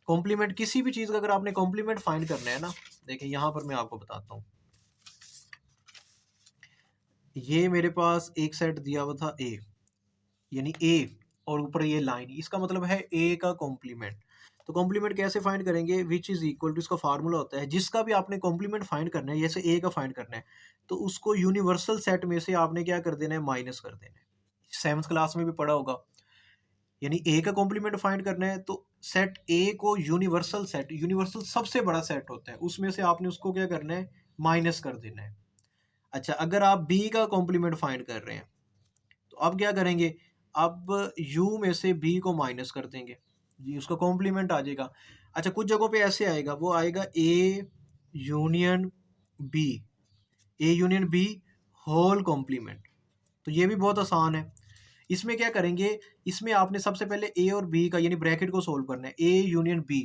कॉम्प्लीमेंट किसी भी चीज़ का अगर आपने कॉम्प्लीमेंट फाइंड करना है ना, देखें यहाँ पर मैं आपको बताता हूँ। ये मेरे पास एक सेट दिया हुआ था ए, यानी ए और ऊपर ये लाइन, इसका मतलब है ए का कॉम्प्लीमेंट। तो कॉम्प्लीमेंट कैसे फाइंड करेंगे? विच इज इक्वल टू, इसका फार्मूला होता है जिसका भी आपने कॉम्प्लीमेंट फाइंड करना है, जैसे ए का फाइंड करना है तो उसको यूनिवर्सल सेट में से आपने क्या कर देना है, माइनस कर देना है। सेवन्थ क्लास में भी पढ़ा होगा, यानी ए का कॉम्प्लीमेंट फाइंड करना है तो सेट ए को यूनिवर्सल सेट, यूनिवर्सल सबसे बड़ा सेट होता है, उसमें से आपने उसको क्या करना है, माइनस कर देना है। अच्छा, अगर आप बी का कॉम्प्लीमेंट फाइंड कर रहे हैं तो अब क्या करेंगे, अब u में से b को माइनस कर देंगे जी, उसका कॉम्प्लीमेंट आ जाएगा। अच्छा, कुछ जगहों पे ऐसे आएगा, वो आएगा a union b, a union b whole complement. तो ये भी बहुत आसान है। इसमें क्या करेंगे, इसमें आपने सबसे पहले a और b का यानी ब्रैकेट को सोल्व करना है, a यूनियन b।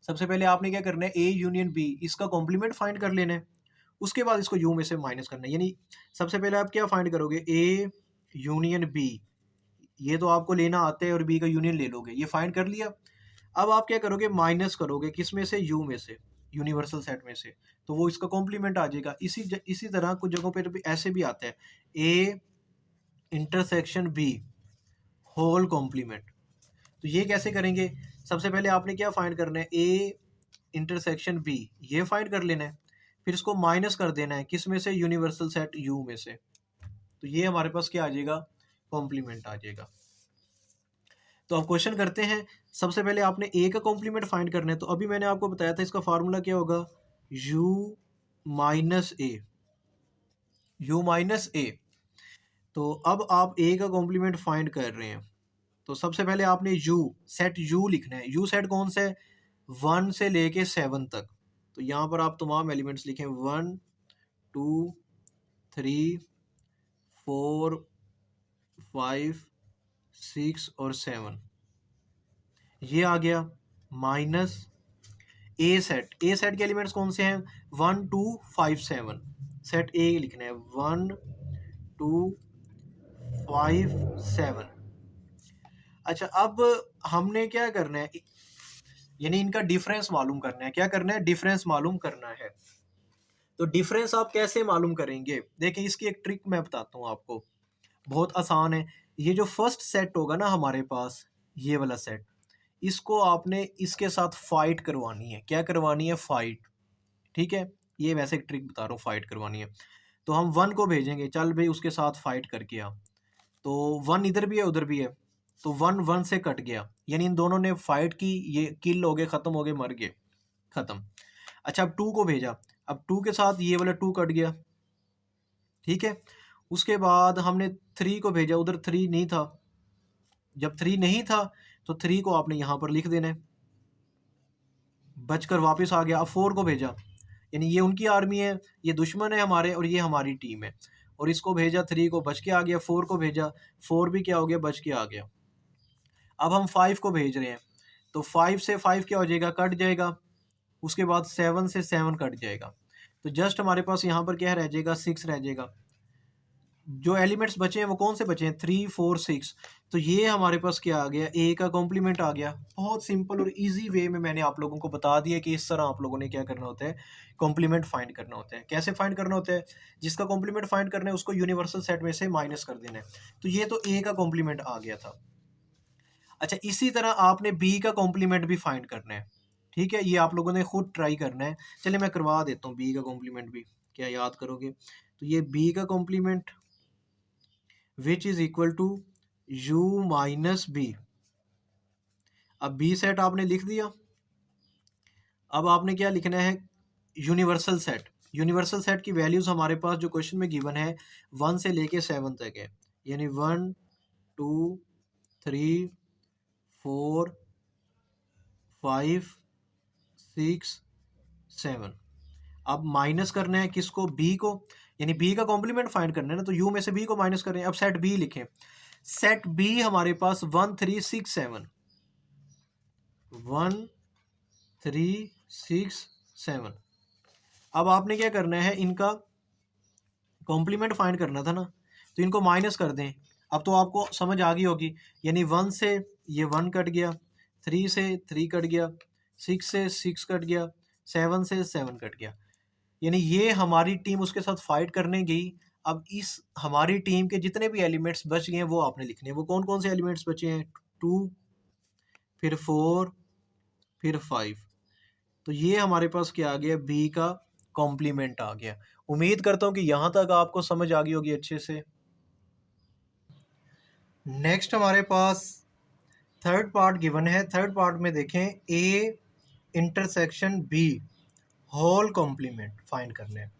सबसे पहले आपने क्या करना है, a यूनियन b इसका कॉम्प्लीमेंट फाइंड कर लेना है, उसके बाद इसको u में से माइनस करना है। यानी सबसे पहले आप क्या फाइंड करोगे, a यूनियन b, ये तो आपको लेना आता है और बी का यूनियन ले लोगे, ये फाइंड कर लिया। अब आप क्या करोगे, माइनस करोगे किस में से, यू में से, यूनिवर्सल सेट में से, तो वो इसका कॉम्प्लीमेंट आ जाएगा। इसी तरह कुछ जगहों पे भी ऐसे भी आता है, A intersection B whole complement. तो ये कैसे करेंगे, सबसे पहले आपने क्या फाइंड करना है, ए इंटरसेक्शन बी, ये फाइंड कर लेना है, फिर इसको माइनस कर देना है किस में से, यूनिवर्सल सेट यू में से। तो ये हमारे पास क्या आ जाएगा, कॉम्प्लीमेंट आ जाएगा। तो अब क्वेश्चन करते हैं। सबसे पहले आपने ए का कॉम्प्लीमेंट फाइंड करना है, तो अभी मैंने आपको बताया था इसका फार्मूला क्या होगा, u माइनस ए, u माइनस ए। तो अब आप ए का कॉम्प्लीमेंट फाइंड कर रहे हैं, तो सबसे पहले आपने u सेट u लिखना है। u सेट कौन सा है, 1 से लेके 7 तक। तो यहाँ पर आप तमाम एलिमेंट्स लिखें, 1 2 3 4 5 6 और 7, ये आ गया। माइनस ए सेट, ए सेट के एलिमेंट्स कौन से हैं, 1 2 5 7, सेट ए लिखना है, 1 2 5 7। अच्छा, अब हमने क्या करना है, यानी इनका डिफरेंस मालूम करना है। क्या करना है, डिफरेंस मालूम करना है। तो डिफरेंस आप कैसे मालूम करेंगे, देखिए इसकी एक ट्रिक मैं बताता हूँ आपको, बहुत आसान है। ये जो फर्स्ट सेट होगा ना हमारे पास, ये वाला सेट, इसको आपने इसके साथ फाइट करवानी है। क्या करवानी है, फाइट, ठीक है। ये वैसे एक ट्रिक बता रहा हूँ, फाइट करवानी है। तो हम 1 को भेजेंगे, चल भाई उसके साथ फाइट करके आ। तो 1 इधर भी है उधर भी है, तो 1 1 से कट गया, यानी इन दोनों ने फाइट की, ये किल हो गए, खत्म हो गए, मर गए, खत्म। अच्छा, अब 2 को भेजा, अब 2 के साथ ये वाला 2 कट गया, ठीक है। उसके बाद हमने 3 को भेजा, उधर 3 नहीं था, जब 3 नहीं था तो 3 को आपने यहाँ पर लिख देना है, बचकर वापस आ गया। अब 4 को भेजा, यानी ये उनकी आर्मी है, ये दुश्मन है हमारे, और ये हमारी टीम है, और इसको भेजा, 3 को बच के आ गया। 4 को भेजा, 4 भी क्या हो गया, बच के आ गया। अब हम 5 को भेज रहे हैं, तो 5 से 5 क्या हो जाएगा, कट जाएगा। उसके बाद 7 से 7 कट जाएगा, तो जस्ट हमारे पास यहाँ पर क्या रह जाएगा, 6 रह जाएगा। जो एलिमेंट्स बचे हैं वो कौन से बचे हैं, 3 4 6। तो ये हमारे पास क्या आ गया, ए का कॉम्प्लीमेंट आ गया। बहुत सिंपल और इजी वे में मैंने आप लोगों को बता दिया कि इस तरह आप लोगों ने क्या करना होता है, कॉम्प्लीमेंट फाइंड करना होता है। कैसे फाइंड करना होता है, जिसका कॉम्प्लीमेंट फाइंड करना है उसको यूनिवर्सल सेट में से माइनस कर देना है। तो ये तो ए का कॉम्प्लीमेंट आ गया था। अच्छा, इसी तरह आपने बी का कॉम्प्लीमेंट भी फाइंड करना है, ठीक है। ये आप लोगों ने खुद ट्राई करना है। चलिए मैं करवा देता हूँ बी का कॉम्प्लीमेंट भी, क्या याद करोगे। तो ये बी का complement which is equal to u minus B. अब बी सेट आपने लिख दिया, अब आपने क्या लिखना है, यूनिवर्सल सेट। यूनिवर्सल सेट की वैल्यूज हमारे पास जो क्वेश्चन में गिवन है 1 से लेके 7 तक है, यानी 1 2 3 4 5 6 7। अब माइनस करना है किसको, बी को, यानी बी का कॉम्प्लीमेंट फाइंड करना है ना, तो यू में से बी को माइनस कर रहे हैं। अब सेट बी लिखें, सेट बी हमारे पास 1 3 6 7, 1 3 6 7। अब आपने क्या करना है, इनका कॉम्प्लीमेंट फाइंड करना था ना, तो इनको माइनस कर दें। अब तो आपको समझ आ गई होगी, यानी 1 से ये 1 कट गया, 3 से 3 कट गया, 6 से 6 कट गया, 7 से 7 कट गया, यानी ये हमारी टीम उसके साथ फाइट करने गई। अब इस हमारी टीम के जितने भी एलिमेंट्स बच गए हैं वो आपने लिखने हैं। वो कौन कौन से एलिमेंट्स बचे हैं? 2, फिर 4, फिर 5। तो ये हमारे पास क्या आ गया? बी का कॉम्प्लीमेंट आ गया। उम्मीद करता हूँ कि यहाँ तक आपको समझ आ गई होगी अच्छे से। नेक्स्ट हमारे पास थर्ड पार्ट गिवन है। थर्ड पार्ट में देखें, A intersection B whole complement find करने हैं।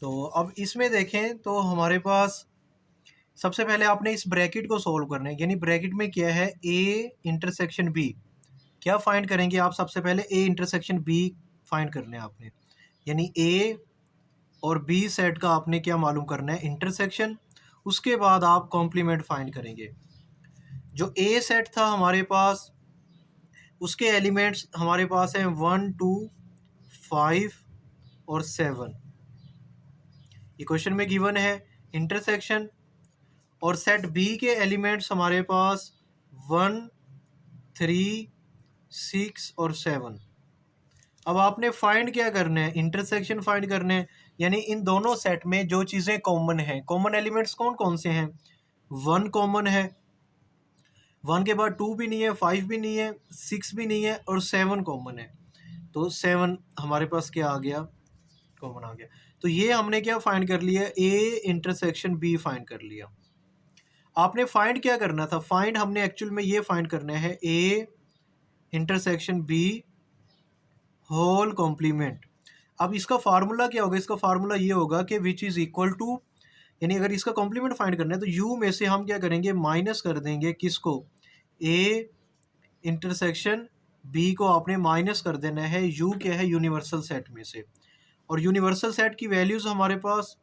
तो अब इसमें देखें तो हमारे पास सबसे पहले आपने इस ब्रैकेट को सोल्व करना है, यानी ब्रैकेट में क्या है? A intersection B. क्या फाइंड करेंगे आप? सबसे पहले ए इंटरसेक्शन बी फाइंड करना है आपने, यानी ए और बी सेट का आपने क्या मालूम करना है? इंटरसेक्शन। उसके बाद आप कॉम्प्लीमेंट फाइंड करेंगे। जो ए सेट था हमारे पास, उसके एलिमेंट्स हमारे पास हैं 1, 2, 5 और 7। ये क्वेश्चन में गिवन है इंटरसेक्शन। और सेट बी के एलिमेंट्स हमारे पास 1, 3, 6 और 7। अब आपने फाइंड क्या करना है? इंटरसेक्शन फाइंड करना है, यानी इन दोनों सेट में जो चीज़ें कॉमन हैं। कॉमन एलिमेंट्स कौन कौन से हैं? 1 कॉमन है, 1 के बाद 2 भी नहीं है, 5 भी नहीं है, 6 भी नहीं है और 7 कॉमन है। तो 7 हमारे पास क्या आ गया? कॉमन आ गया। तो ये हमने क्या फाइंड कर लिया? ए इंटरसेक्शन बी फाइंड कर लिया। आपने फाइंड क्या करना था? फाइंड हमने एक्चुअल में ये फाइंड करना है A intersection B whole complement. अब इसका फार्मूला क्या होगा? इसका फार्मूला ये होगा कि विच इज़ इक्वल टू, यानी अगर इसका कॉम्प्लीमेंट फाइंड करना है तो यू में से हम क्या करेंगे? माइनस कर देंगे किसको? ए इंटरसेक्शन बी को आपने माइनस कर देना है। यू क्या है? यूनिवर्सल सेट में से। और यूनिवर्सल सेट की वैल्यूज़ हमारे पास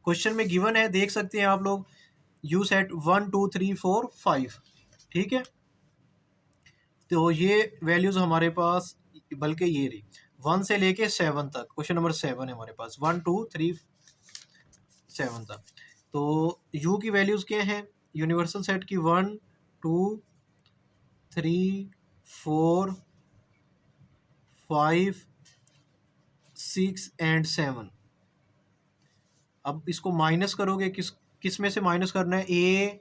क्वेश्चन में गिवन है, देख सकते हैं आप लोग। यू सेट 1, 2, 3, 4, 5, ठीक है। तो ये वैल्यूज़ हमारे पास, बल्कि ये रही 1 से लेके 7 तक। क्वेश्चन नंबर 7 है हमारे पास, 1, 2, 3, 7 तक। तो यू की वैल्यूज़ क्या हैं? यूनिवर्सल सेट की 1, 2, 3, 4, 5, 6 एंड 7। अब इसको माइनस करोगे, किस में से माइनस करना है? A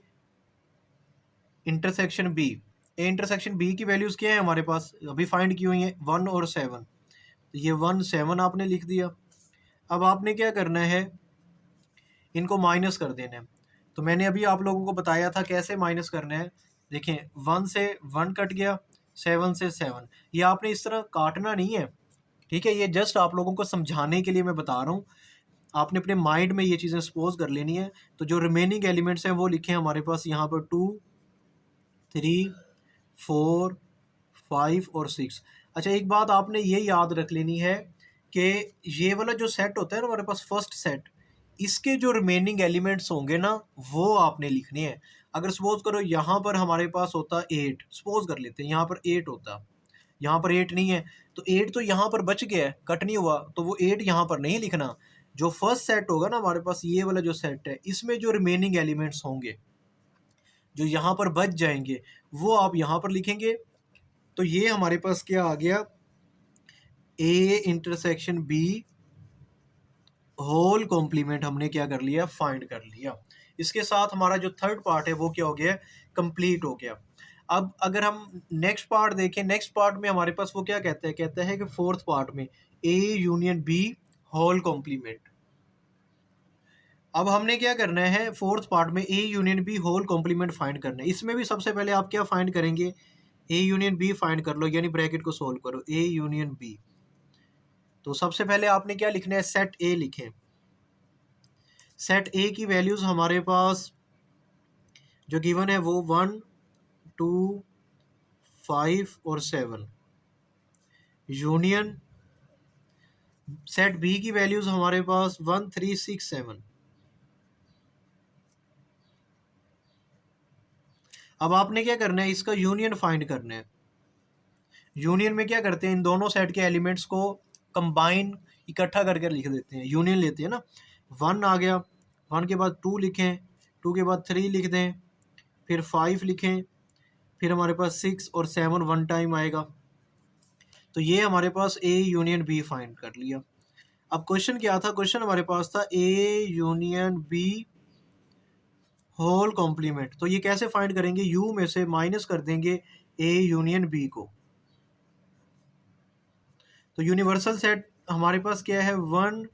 intersection B. A intersection B की वैल्यूज़ क्या है हमारे पास? अभी फाइंड की हुई है 1 और 7। तो ये 1, 7 आपने लिख दिया। अब आपने क्या करना है? इनको माइनस कर देना है। तो मैंने अभी आप लोगों को बताया था कैसे माइनस करना है। देखें, 1 से 1 कट गया, 7 से 7। ये आपने इस तरह काटना नहीं है, ठीक है। ये जस्ट आप लोगों को समझाने के लिए मैं बता रहा हूँ। आपने अपने माइंड में ये चीज़ें सपोज कर लेनी है। तो जो रिमेनिंग एलिमेंट्स हैं वो लिखे हैं हमारे पास यहाँ पर 2, 3, 4, 5 और 6। अच्छा, एक बात आपने ये याद रख लेनी है कि ये वाला जो सेट होता है ना हमारे पास, फर्स्ट सेट, इसके जो रिमेनिंग एलिमेंट्स होंगे ना वो आपने लिखने हैं। अगर सपोज करो यहाँ पर हमारे पास होता 8, सपोज कर लेते हैं यहाँ पर 8 होता, यहाँ पर 8 नहीं है, तो 8 तो यहाँ पर बच गया है, कट नहीं हुआ, तो वो 8 यहाँ पर नहीं लिखना। जो फर्स्ट सेट होगा ना हमारे पास, ये वाला जो सेट है, इसमें जो रिमेनिंग एलिमेंट्स होंगे जो यहाँ पर बच जाएंगे वो आप यहाँ पर लिखेंगे। तो ये हमारे पास क्या आ गया? A intersection B whole complement हमने क्या कर लिया? फाइंड कर लिया। इसके साथ हमारा जो थर्ड पार्ट है वो क्या हो गया? कंप्लीट हो गया। अब अगर हम नेक्स्ट पार्ट देखें, नेक्स्ट पार्ट में हमारे पास वो क्या कहता है? कहता है कि फोर्थ पार्ट में A union B whole complement. अब हमने क्या करना है? फोर्थ पार्ट में A union B whole complement find करना है। इसमें भी सबसे पहले आप क्या फाइंड करेंगे? ए यूनियन बी फाइंड कर लो, यानी ब्रैकेट को सोल्व करो, ए यूनियन बी। तो सबसे पहले आपने क्या लिखना है? सेट ए लिखें। सेट ए की वैल्यूज़ हमारे पास जो गिवन है वो 1, 2, 5 और 7। यूनियन सेट बी की वैल्यूज़ हमारे पास 1, 3, 6, 7। अब आपने क्या करना है? इसका यूनियन फाइंड करना है। यूनियन में क्या करते हैं? इन दोनों सेट के एलिमेंट्स को कंबाइन, इकट्ठा करके लिख देते हैं, यूनियन लेते हैं ना। 1 आ गया, 1 के बाद 2 लिखें, 2 के बाद 3 लिख दें, फिर 5 लिखें, फिर हमारे पास 6 और 7 वन टाइम आएगा। तो ये हमारे पास ए यूनियन बी फाइंड कर लिया। अब क्वेश्चन क्या था, क्वेश्चन हमारे पास था A union B whole complement. तो ये कैसे फाइंड करेंगे, यू में से माइनस कर देंगे ए यूनियन बी को। तो यूनिवर्सल सेट हमारे पास क्या है, 1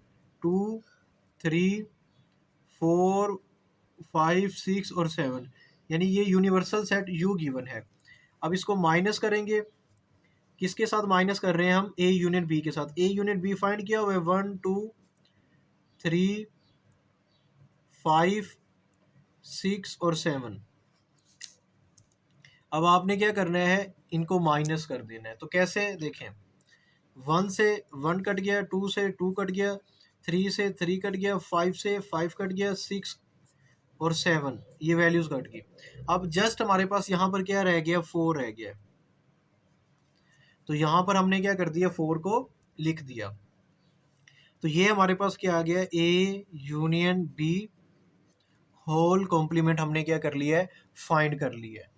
2 3 4 5 6 और 7, यानी ये यूनिवर्सल सेट यू गिवन है। अब इसको माइनस करेंगे, किसके साथ माइनस कर रहे हैं हम, ए यूनियन बी के साथ। ए यूनियन बी फाइंड किया हुआ है 1 2 3 5 6 और 7। अब आपने क्या करना है, इनको माइनस कर देना है। तो कैसे देखें, 1 से 1 कट गया, 2 से 2 कट गया, 3 से 3 कट गया, 5 से 5 कट गया, 6 और 7 ये वैल्यूज कट गई। अब जस्ट हमारे पास यहाँ पर क्या रह गया, 4 रह गया। तो यहाँ पर हमने क्या कर दिया, 4 को लिख दिया। तो ये हमारे पास क्या आ गया, A union B whole complement हमने क्या कर लिया है, फाइंड कर लिया है।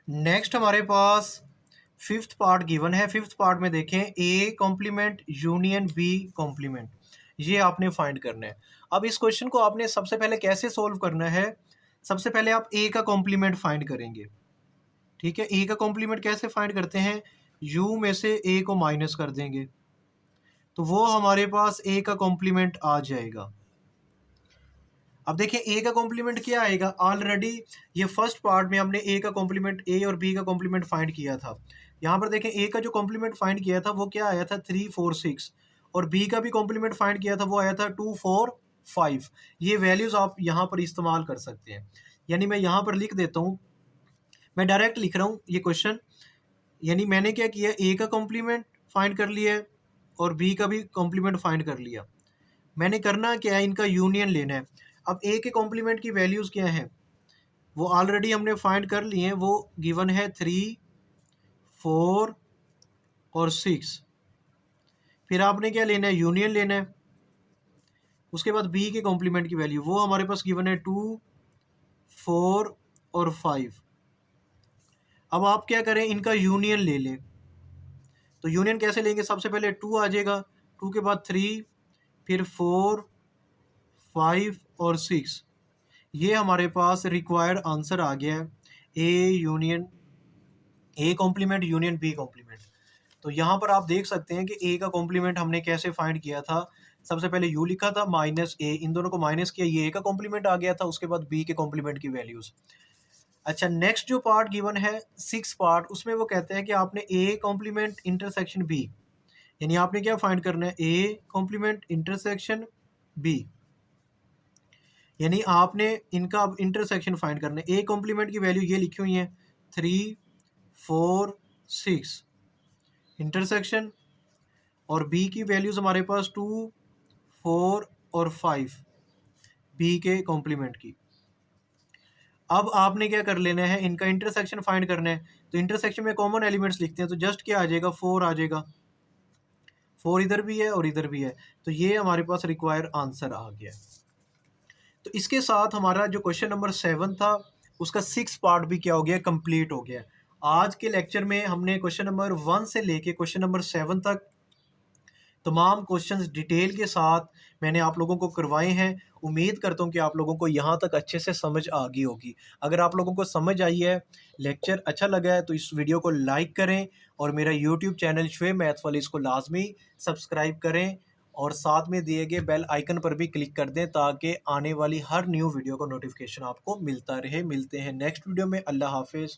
नेक्स्ट हमारे पास फिफ्थ पार्ट गिवन है। फिफ्थ पार्ट में देखें, A complement union B complement, ये आपने फाइंड करना है। अब इस क्वेश्चन को आपने सबसे पहले कैसे सोल्व करना है, सबसे पहले आप ए का कॉम्प्लीमेंट फाइंड करेंगे। ठीक है, ए का कॉम्प्लीमेंट कैसे फाइंड करते हैं, यू में से ए को माइनस कर देंगे, तो वो हमारे पास ए का कॉम्प्लीमेंट आ जाएगा। अब देखिए ए का कॉम्प्लीमेंट क्या आएगा, ऑलरेडी ये फर्स्ट पार्ट में हमने ए का कॉम्प्लीमेंट, ए और बी का कॉम्प्लीमेंट फाइंड किया था। यहाँ पर देखें ए का जो कॉम्प्लीमेंट फाइंड किया था वो क्या आया था, 3 4 6, और बी का भी कॉम्प्लीमेंट फाइंड किया था वो आया था 2 4 5। ये वैल्यूज आप यहाँ पर इस्तेमाल कर सकते हैं, यानी मैं यहाँ पर लिख देता हूँ, मैं डायरेक्ट लिख रहा हूँ ये क्वेश्चन। यानी मैंने क्या किया, ए का कॉम्प्लीमेंट फाइंड कर लिया है और बी का भी कॉम्प्लीमेंट फाइंड कर लिया। मैंने करना क्या है, इनका यूनियन लेना है। अब ए के कॉम्प्लीमेंट की वैल्यूज़ क्या हैं, वो ऑलरेडी हमने फाइंड कर लिए हैं, वो गिवन है 3 4 और 6। फिर आपने क्या लेना है, यूनियन लेना है। उसके बाद बी के कॉम्प्लीमेंट की वैल्यू वो हमारे पास गिवन है 2 4 और 5। अब आप क्या करें, इनका यूनियन ले लें। तो यूनियन कैसे लेंगे, सबसे पहले 2 आ जाएगा, 2 के बाद 3, फिर 4 5 और 6। ये हमारे पास रिक्वायर्ड आंसर आ गया है, A union A complement union B complement. तो यहाँ पर आप देख सकते हैं कि ए का कॉम्प्लीमेंट हमने कैसे फाइंड किया था, सबसे पहले यू लिखा था माइनस ए, इन दोनों को माइनस किया, ये ए का कॉम्प्लीमेंट आ गया था, उसके बाद बी के कॉम्प्लीमेंट की वैल्यूज। अच्छा, नेक्स्ट जो पार्ट गिवन है 6 पार्ट, उसमें वो कहते हैं कि आपने ए कॉम्प्लीमेंट इंटरसेक्शन बी, यानी आपने क्या फाइंड करना है, ए कॉम्प्लीमेंट इंटरसेक्शन बी, यानी आपने इनका अब इंटरसेक्शन फाइंड करना है। ए कॉम्प्लीमेंट की वैल्यू ये लिखी हुई है 3 4 6 इंटरसेक्शन, और बी की वैल्यूज हमारे पास 2 4 और 5 बी के कॉम्प्लीमेंट की। अब आपने क्या कर लेना है, इनका इंटरसेक्शन फाइंड करना है। तो इंटरसेक्शन में कॉमन एलिमेंट्स लिखते हैं, तो जस्ट क्या आ जाएगा, 4 आ जाएगा, 4 इधर भी है और इधर भी है। तो ये हमारे पास रिक्वायर्ड आंसर आ गया। तो इसके साथ हमारा जो क्वेश्चन नंबर 7 था उसका 6 पार्ट भी क्या हो गया, कंप्लीट हो गया। आज के लेक्चर में हमने क्वेश्चन नंबर 1 से लेके क्वेश्चन नंबर 7 तक तमाम क्वेश्चंस डिटेल के साथ मैंने आप लोगों को करवाए हैं। उम्मीद करता हूँ कि आप लोगों को यहाँ तक अच्छे से समझ आ गई होगी। अगर आप लोगों को समझ आई है, लेक्चर अच्छा लगा है, तो इस वीडियो को लाइक करें और मेरा यूट्यूब चैनल शुएब मैथ्स वाली इसको लाजमी सब्सक्राइब करें, और साथ में दिए गए बेल आइकन पर भी क्लिक कर दें ताकि आने वाली हर न्यू वीडियो का नोटिफिकेशन आपको मिलता रहे। मिलते हैं नेक्स्ट वीडियो में। अल्लाह हाफिज़।